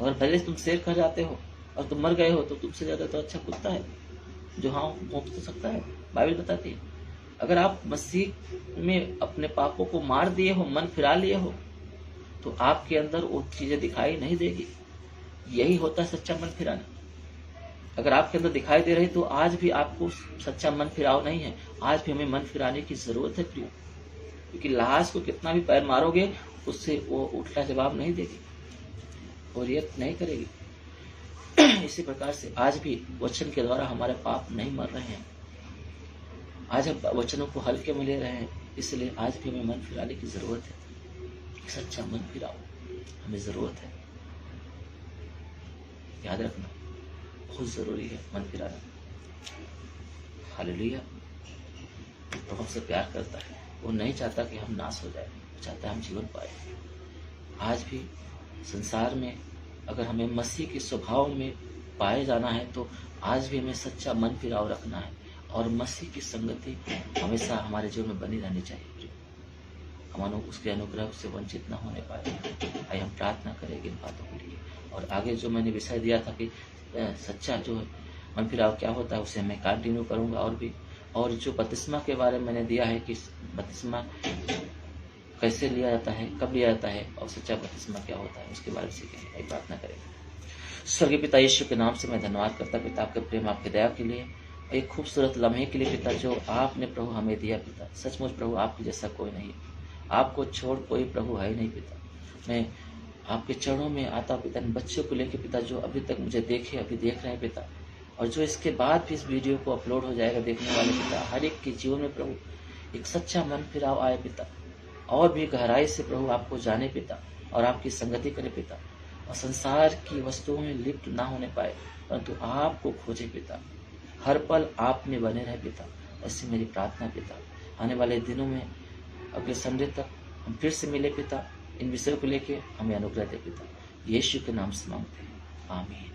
और भले तुम शेर कह जाते हो और तुम मर गए हो, तो तुमसे ज्यादा तो अच्छा कुत्ता है जो हाँ भौंक तो सकता है। बाइबल बताती है अगर आप मसीह में अपने पापों को मार दिए हो, मन फिरा लिए हो, तो आपके अंदर वो चीजें दिखाई नहीं देगी। यही होता है सच्चा मन फिराना। अगर आपके अंदर दिखाई दे रही तो आज भी आपको सच्चा मन फिराव नहीं है। आज भी हमें मन फिराने की जरूरत है प्रियो, क्योंकि लाश को कितना भी पैर मारोगे उससे वो उल्टा जवाब नहीं देगी और रिएक्ट नहीं करेगी। इसी प्रकार से आज भी वचन के द्वारा हमारे पाप नहीं मर रहे हैं। आज हम वचनों को हल्के में ले रहे हैं, इसलिए आज भी हमें मन फिराने की जरूरत है। सच्चा मन फिराओ हमें जरूरत है, याद रखना बहुत जरूरी है मन फिराना। हालेलुया। प्रभु हमसे प्यार करता है, वो नहीं चाहता कि हम नाश हो जाए, वो चाहता है हम जीवन पाए। आज भी संसार में अगर हमें मसीह के स्वभाव में पाए जाना है तो आज भी हमें सच्चा मन फिराव रखना है और मसीह की संगति हमेशा हमारे जीवन में बनी रहनी चाहिए। हम उसके अनुग्रह से वंचित न होने पाए। आइए हम प्रार्थना करेंगे इन बातों के लिए। और आगे जो मैंने विषय दिया था कि सच्चा जो मन फिराव क्या होता है, उसे मैं कंटिन्यू करूंगा और भी। और जो बपतिस्मा के बारे में मैंने दिया है कि बपतिस्मा कैसे लिया जाता है, कब लिया जाता है और सच्चा बपतिस्मा क्या होता है, उसके बारे में सीखेंगे। प्रार्थना करेंगे। स्वर्गीय पिता, यीशु के नाम से मैं धन्यवाद करता पिता, आपके प्रेम, आपके दया के लिए, एक खूबसूरत लम्हे के लिए पिता जो आपने प्रभु हमें दिया पिता। सचमुच प्रभु आपके जैसा कोई नहीं, आपको छोड़ कोई प्रभु है ही नहीं पिता। मैं आपके चरणों में आता पिता, इन बच्चों को लेकर पिता जो अभी तक मुझे देखे, अभी देख रहे हैं पिता, और जो इसके बाद भी इस वीडियो को अपलोड हो जाएगा देखने वाले पिता, हर एक के जीवन में प्रभु एक सच्चा मन फिराव आए पिता, और भी गहराई से प्रभु आपको जाने पिता और आपकी संगति करे पिता, और संसार की वस्तुओं में लिप्त ना होने पाए, परंतु आपको खोजे पिता, हर पल आप में बने रहे पिता। ऐसी मेरी प्रार्थना पिता। आने वाले दिनों में अगले संडे तक हम फिर से मिले पिता, इन विषयों को लेके हमें अनुग्रह दे पिता। यीशु के नाम से मांगते हैं, आमीन।